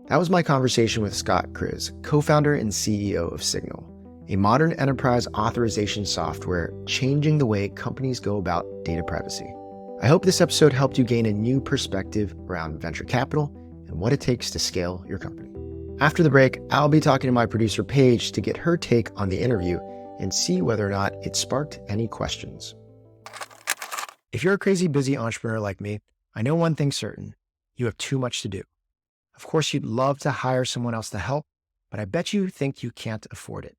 S2: That was my conversation with Scott Kriz, co-founder and CEO of Signal, a modern enterprise authorization software changing the way companies go about data privacy. I hope this episode helped you gain a new perspective around venture capital and what it takes to scale your company. After the break, I'll be talking to my producer, Paige, to get her take on the interview and see whether or not it sparked any questions. If you're a crazy busy entrepreneur like me, I know one thing's certain: you have too much to do. Of course, you'd love to hire someone else to help, but I bet you think you can't afford it.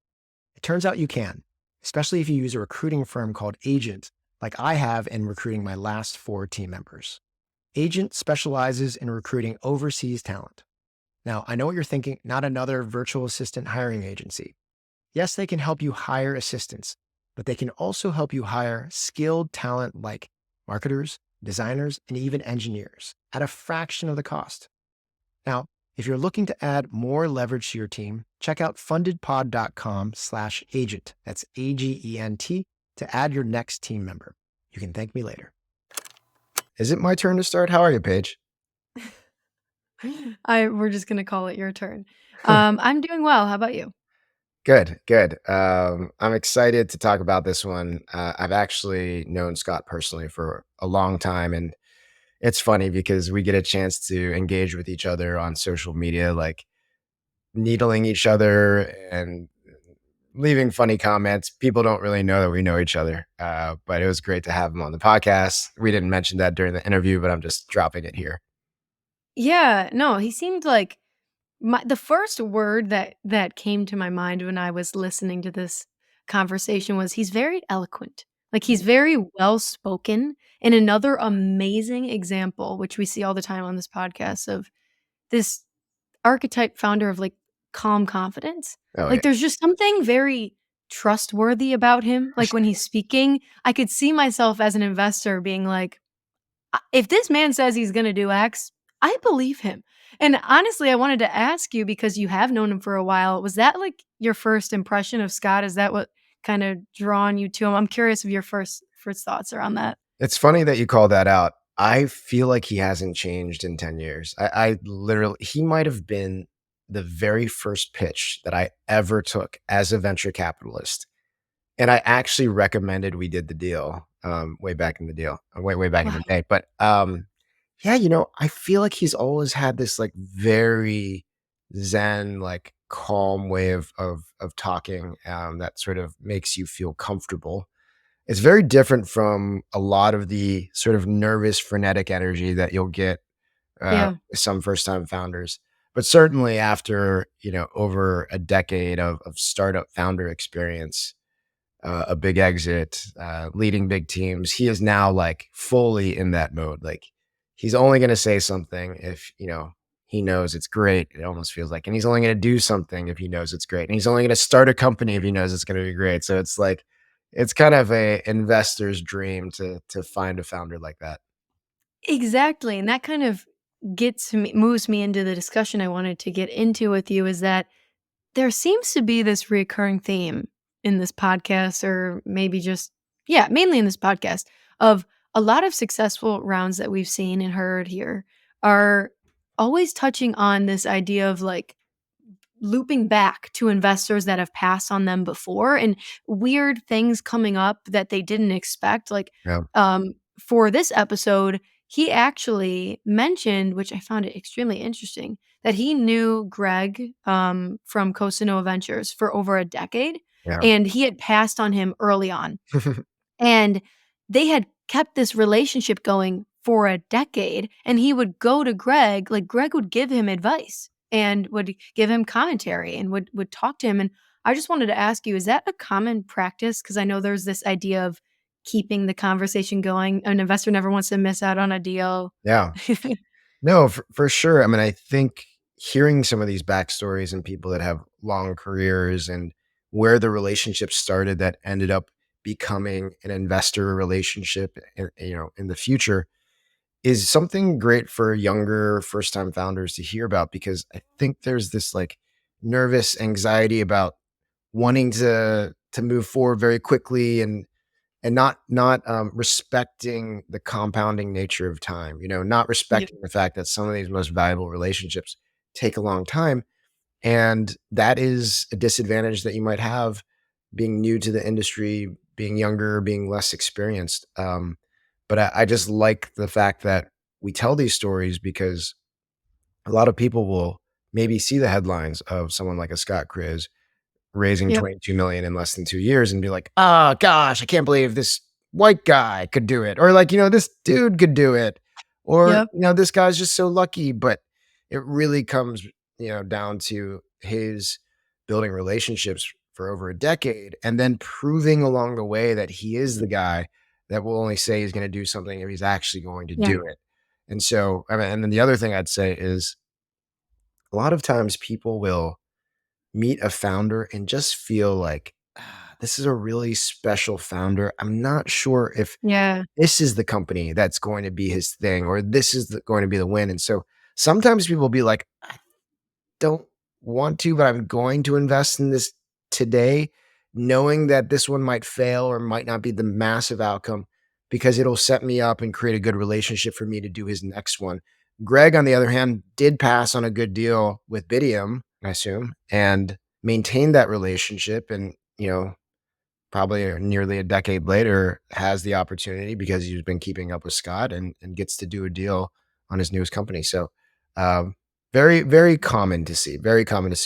S2: It turns out you can, especially if you use a recruiting firm called Agent, like I have in recruiting my last 4 team members. Agent specializes in recruiting overseas talent. Now, I know what you're thinking: not another virtual assistant hiring agency. Yes, they can help you hire assistants, but they can also help you hire skilled talent like marketers, designers, and even engineers at a fraction of the cost. Now, if you're looking to add more leverage to your team, check out fundedpod.com/agent. That's AGENT to add your next team member. You can thank me later. Is it my turn to start? How are you, Paige?
S3: We're just gonna call it your turn. I'm doing well. How about you?
S2: Good, good. I'm excited to talk about this one. I've actually known Scott personally for a long time, and it's funny because we get a chance to engage with each other on social media, like needling each other and leaving funny comments. People don't really know that we know each other, but it was great to have him on the podcast. We didn't mention that during the interview, but I'm just dropping it here.
S3: Yeah, no, he seemed like the first word that came to my mind when I was listening to this conversation was he's very eloquent. Like he's very well spoken. And another amazing example, which we see all the time on this podcast, of this archetype founder of like calm confidence.
S2: Oh, yeah.
S3: Like there's just something very trustworthy about him. Like when he's speaking, I could see myself as an investor being like, if this man says he's going to do X, I believe him. And honestly, I wanted to ask you because you have known him for a while. Was that like your first impression of Scott? Is that what kind of drawn you to him? I'm curious of your first thoughts around that.
S2: It's funny that you call that out. I feel like he hasn't changed in 10 years. I literally, he might have been the very first pitch that I ever took as a venture capitalist. And I actually recommended we did the deal, way back in the deal, way back in the
S3: Wow.
S2: day. But yeah, I feel like he's always had this like very zen, like calm way of talking, that sort of makes you feel comfortable. It's very different from a lot of the sort of nervous, frenetic energy that you'll get
S3: Yeah.
S2: with some first-time founders. But certainly after, over a decade of startup founder experience, a big exit, leading big teams, he is now like fully in that mode. Like he's only going to say something if, he knows it's great. It almost feels like, and he's only going to do something if he knows it's great. And he's only going to start a company if he knows it's going to be great. So it's like, it's kind of a investor's dream to find a founder like that.
S3: Exactly. And that kind of moves me into the discussion I wanted to get into with you is that there seems to be this recurring theme in this podcast, or maybe just, yeah, mainly in this podcast, of a lot of successful rounds that we've seen and heard here are always touching on this idea of like looping back to investors that have passed on them before and weird things coming up that they didn't expect. Like,
S2: Yeah.
S3: for this episode, he actually mentioned, which I found it extremely interesting, that he knew Greg from Cosino Ventures for over a decade,
S2: Yeah.
S3: and he had passed on him early on. And they had kept this relationship going for a decade, and he would go to Greg, like Greg would give him advice and would give him commentary and would talk to him. And I just wanted to ask you, is that a common practice? Because I know there's this idea of keeping the conversation going. An investor never wants to miss out on a deal.
S2: Yeah. No, for sure. I mean, I think hearing some of these backstories and people that have long careers and where the relationship started that ended up becoming an investor relationship, in the future is something great for younger first time founders to hear about, because I think there's this like nervous anxiety about wanting to move forward very quickly and not respecting the compounding nature of time, not
S3: Yep.
S2: respecting the fact that some of these most valuable relationships take a long time. And that is a disadvantage that you might have being new to the industry, being younger, being less experienced. But I just like the fact that we tell these stories because a lot of people will maybe see the headlines of someone like a Scott Kriz raising
S3: Yep.
S2: 22 million in less than 2 years and be like, "Oh gosh, I can't believe this white guy could do it." Or like, "This dude could do it." Or,
S3: Yep.
S2: "This guy's just so lucky." But it really comes, down to his building relationships for over a decade and then proving along the way that he is the guy that will only say he's going to do something if he's actually going to
S3: Yeah.
S2: do it. And so, I mean, and then the other thing I'd say is a lot of times people will meet a founder and just feel like, this is a really special founder. I'm not sure if
S3: Yeah.
S2: this is the company that's going to be his thing or this is going to be the win. And so sometimes people will be like, I don't want to, but I'm going to invest in this today, knowing that this one might fail or might not be the massive outcome because it'll set me up and create a good relationship for me to do his next one. Greg, on the other hand, did pass on a good deal with Bitium, I assume, and maintained that relationship. And, probably nearly a decade later, has the opportunity because he's been keeping up with Scott and gets to do a deal on his newest company. So, um, very, very common to see,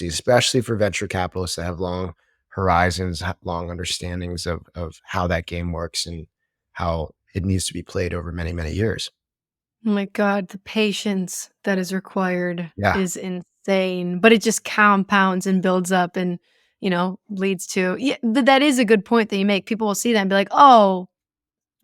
S2: especially for venture capitalists that have long horizons, long understandings of how that game works and how it needs to be played over many, many years.
S3: Oh my God, the patience that is required
S2: Yeah.
S3: is insane, but it just compounds and builds up and, leads to, yeah, that is a good point that you make. People will see that and be like, oh,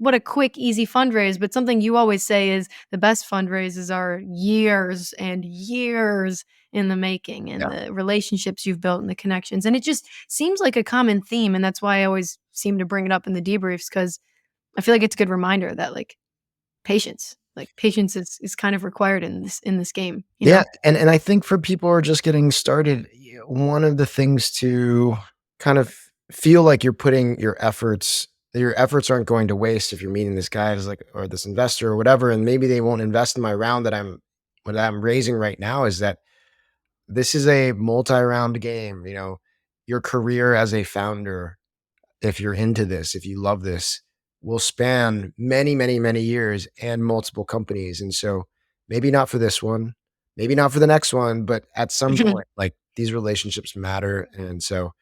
S3: what a quick, easy fundraise, but something you always say is the best fundraisers are years and years in the making, and
S2: Yeah.
S3: the relationships you've built and the connections. And it just seems like a common theme. And that's why I always seem to bring it up in the debriefs, because I feel like it's a good reminder that patience is kind of required in this game, you
S2: Yeah,
S3: know?
S2: and I think for people who are just getting started, one of the things to kind of feel like you're putting your efforts aren't going to waste if you're meeting this guy as like or this investor or whatever, and maybe they won't invest in my round that I'm raising right now is that this is a multi-round game, your career as a founder, if you're into this, if you love this, will span many, many, many years and multiple companies. And so maybe not for this one, maybe not for the next one, but at some point, like these relationships matter. And so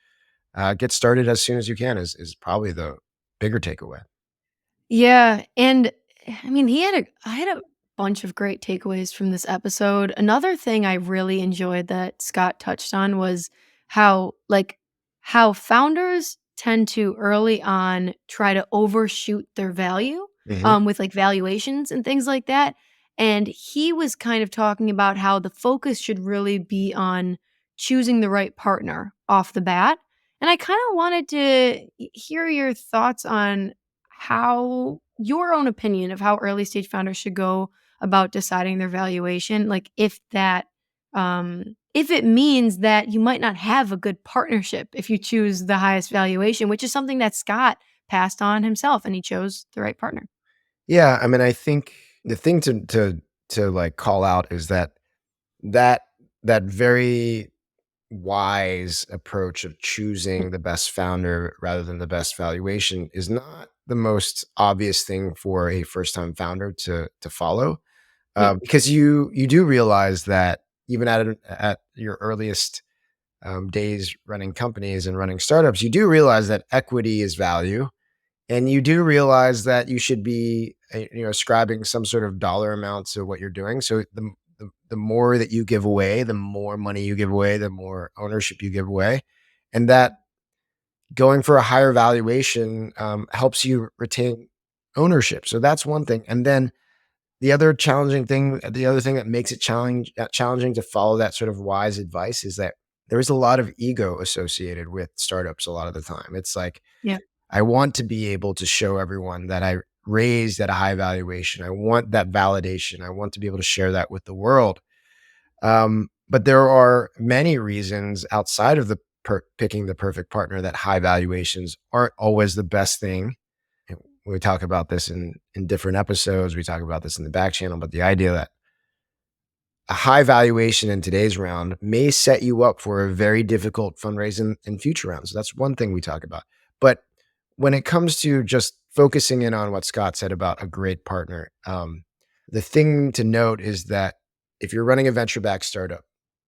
S2: get started as soon as you can is probably the bigger takeaway.
S3: Yeah, and I mean, I had a bunch of great takeaways from this episode. Another thing I really enjoyed that Scott touched on was how how founders tend to early on try to overshoot their value
S2: Hmm.
S3: with like valuations and things like that. And he was kind of talking about how the focus should really be on choosing the right partner off the bat. And I kind of wanted to hear your thoughts on how your own opinion of how early stage founders should go about deciding their valuation, like if it means that you might not have a good partnership if you choose the highest valuation, which is something that Scott passed on himself, and he chose the right partner.
S2: Yeah. I mean, I think the thing to like call out is that, that very wise approach of choosing the best founder rather than the best valuation is not the most obvious thing for a first time founder to follow,
S3: Yep.
S2: because you do realize that even at your earliest days running companies and running startups, you do realize that equity is value, and you do realize that you should be ascribing some sort of dollar amount to what you're doing. So the more that you give away, the more money you give away, the more ownership you give away, and that going for a higher valuation helps you retain ownership. So that's one thing. And then the other thing that makes it challenging to follow that sort of wise advice is that there is a lot of ego associated with startups a lot of the time. It's like,
S3: Yeah.
S2: I want to be able to show everyone that I raised at a high valuation. I want that validation. I want to be able to share that with the world. But there are many reasons outside of the picking the perfect partner that high valuations aren't always the best thing. And we talk about this in different episodes. We talk about this in the back channel, but the idea that a high valuation in today's round may set you up for a very difficult fundraising in future rounds. That's one thing we talk about. But when it comes to just focusing in on what Scott said about a great partner, the thing to note is that if you're running a venture backed startup,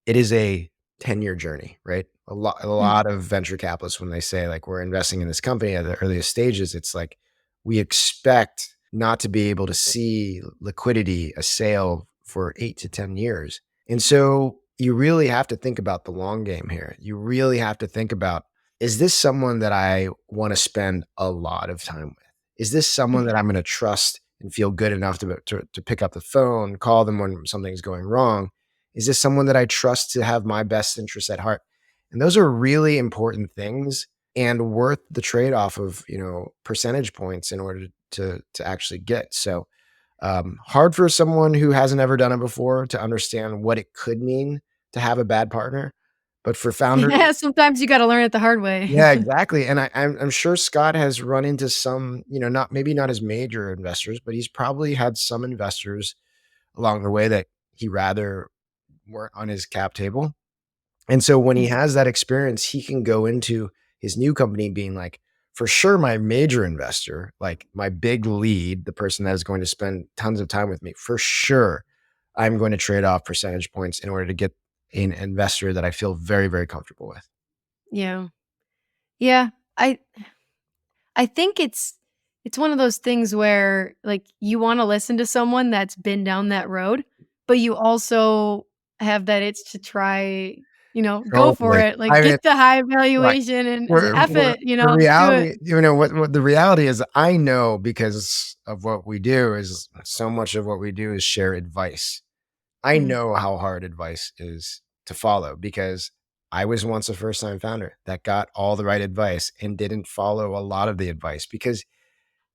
S2: it is a 10-year journey, right? A
S3: Mm.
S2: lot of venture capitalists, when they say like we're investing in this company at the earliest stages, it's like we expect not to be able to see liquidity, a sale for 8 to 10 years. And so you really have to think about the long game here. You really have to think about, is this someone that I want to spend a lot of time with? Is this someone that I'm going to trust and feel good enough to pick up the phone, call them when something's going wrong? Is this someone that I trust to have my best interests at heart? And those are really important things and worth the trade-off of, percentage points in order to actually get. So hard for someone who hasn't ever done it before to understand what it could mean to have a bad partner. But for founders,
S3: Yeah, sometimes you gotta learn it the hard way.
S2: yeah, exactly. And I'm sure Scott has run into some, not maybe not his major investors, but he's probably had some investors along the way that he rather weren't on his cap table. And so when he
S3: Mhm.
S2: has that experience, he can go into his new company being like, for sure, my major investor, like my big lead, the person that is going to spend tons of time with me, for sure, I'm going to trade off percentage points in order to get an investor that I feel very, very comfortable with.
S3: Yeah. Yeah. I think it's one of those things where, like, you wanna listen to someone that's been down that road, but you also have that itch to try, go for
S2: Totally.
S3: it. Like,
S2: I mean,
S3: get the high
S2: like,
S3: valuation and
S2: we're,
S3: F
S2: we're,
S3: it,
S2: the
S3: do it.
S2: reality, what the reality is, I know because of what we do is so much of what we do is share advice. I
S3: Mm.
S2: know how hard advice is to follow because I was once a first time founder that got all the right advice and didn't follow a lot of the advice because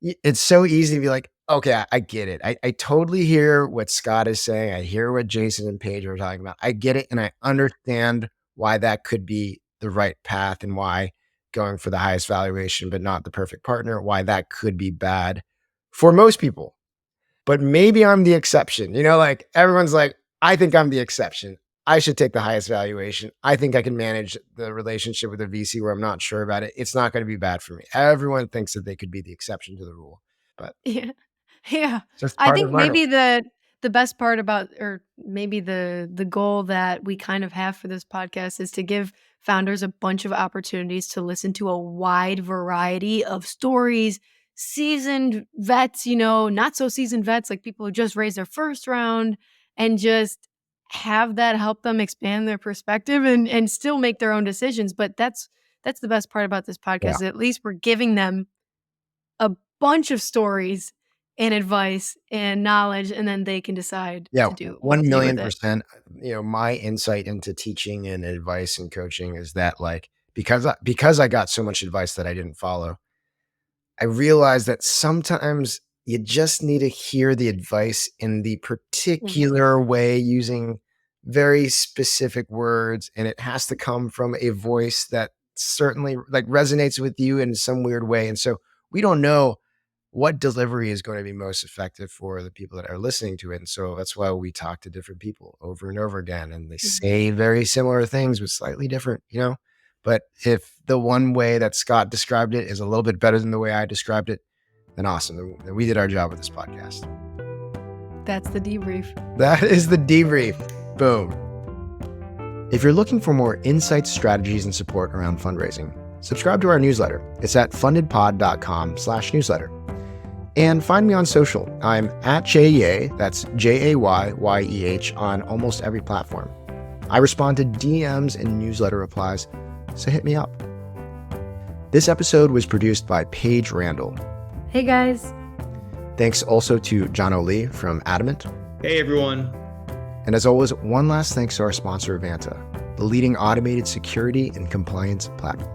S2: it's so easy to be like, okay, I get it. I totally hear what Scott is saying. I hear what Jason and Paige are talking about. I get it. And I understand why that could be the right path and why going for the highest valuation, but not the perfect partner, why that could be bad for most people. But maybe I'm the exception. Like everyone's like, I think I'm the exception. I should take the highest valuation. I think I can manage the relationship with a VC where I'm not sure about it. It's not going to be bad for me. Everyone thinks that they could be the exception to the rule, but
S3: Yeah. Yeah.
S2: it's just
S3: I
S2: part of
S3: think
S2: learning.
S3: maybe the best part about, or maybe the goal that we kind of have for this podcast, is to give founders a bunch of opportunities to listen to a wide variety of stories, seasoned vets, not so seasoned vets, like people who just raised their first round, and just have that help them expand their perspective and still make their own decisions. But that's the best part about this
S2: Yeah.
S3: podcast. At least we're giving them a bunch of stories and advice and knowledge, and then they can decide
S2: Yeah.
S3: to do what
S2: 1
S3: to do
S2: million
S3: with it.
S2: percent. My insight into teaching and advice and coaching is that like, because I got so much advice that I didn't follow, I realized that sometimes you just need to hear the advice in the
S3: Mhm.
S2: particular way using very specific words. And it has to come from a voice that certainly like resonates with you in some weird way. And so we don't know what delivery is going to be most effective for the people that are listening to it. And so that's why we talk to different people over and over again. And they
S3: Mhm.
S2: say very similar things, but slightly different. But if the one way that Scott described it is a little bit better than the way I described it, then awesome. Then we did our job with this podcast.
S3: That's the debrief.
S2: That is the debrief. Boom. If you're looking for more insights, strategies, and support around fundraising, subscribe to our newsletter. It's at fundedpod.com/newsletter. And find me on social. I'm at Jayeh, that's JAYYEH, on almost every platform. I respond to DMs and newsletter replies, so hit me up. This episode was produced by Paige Randall.
S3: Hey guys.
S2: Thanks also to John O'Lee from Adamant.
S4: Hey everyone.
S2: And as always, one last thanks to our sponsor, Vanta, the leading automated security and compliance platform.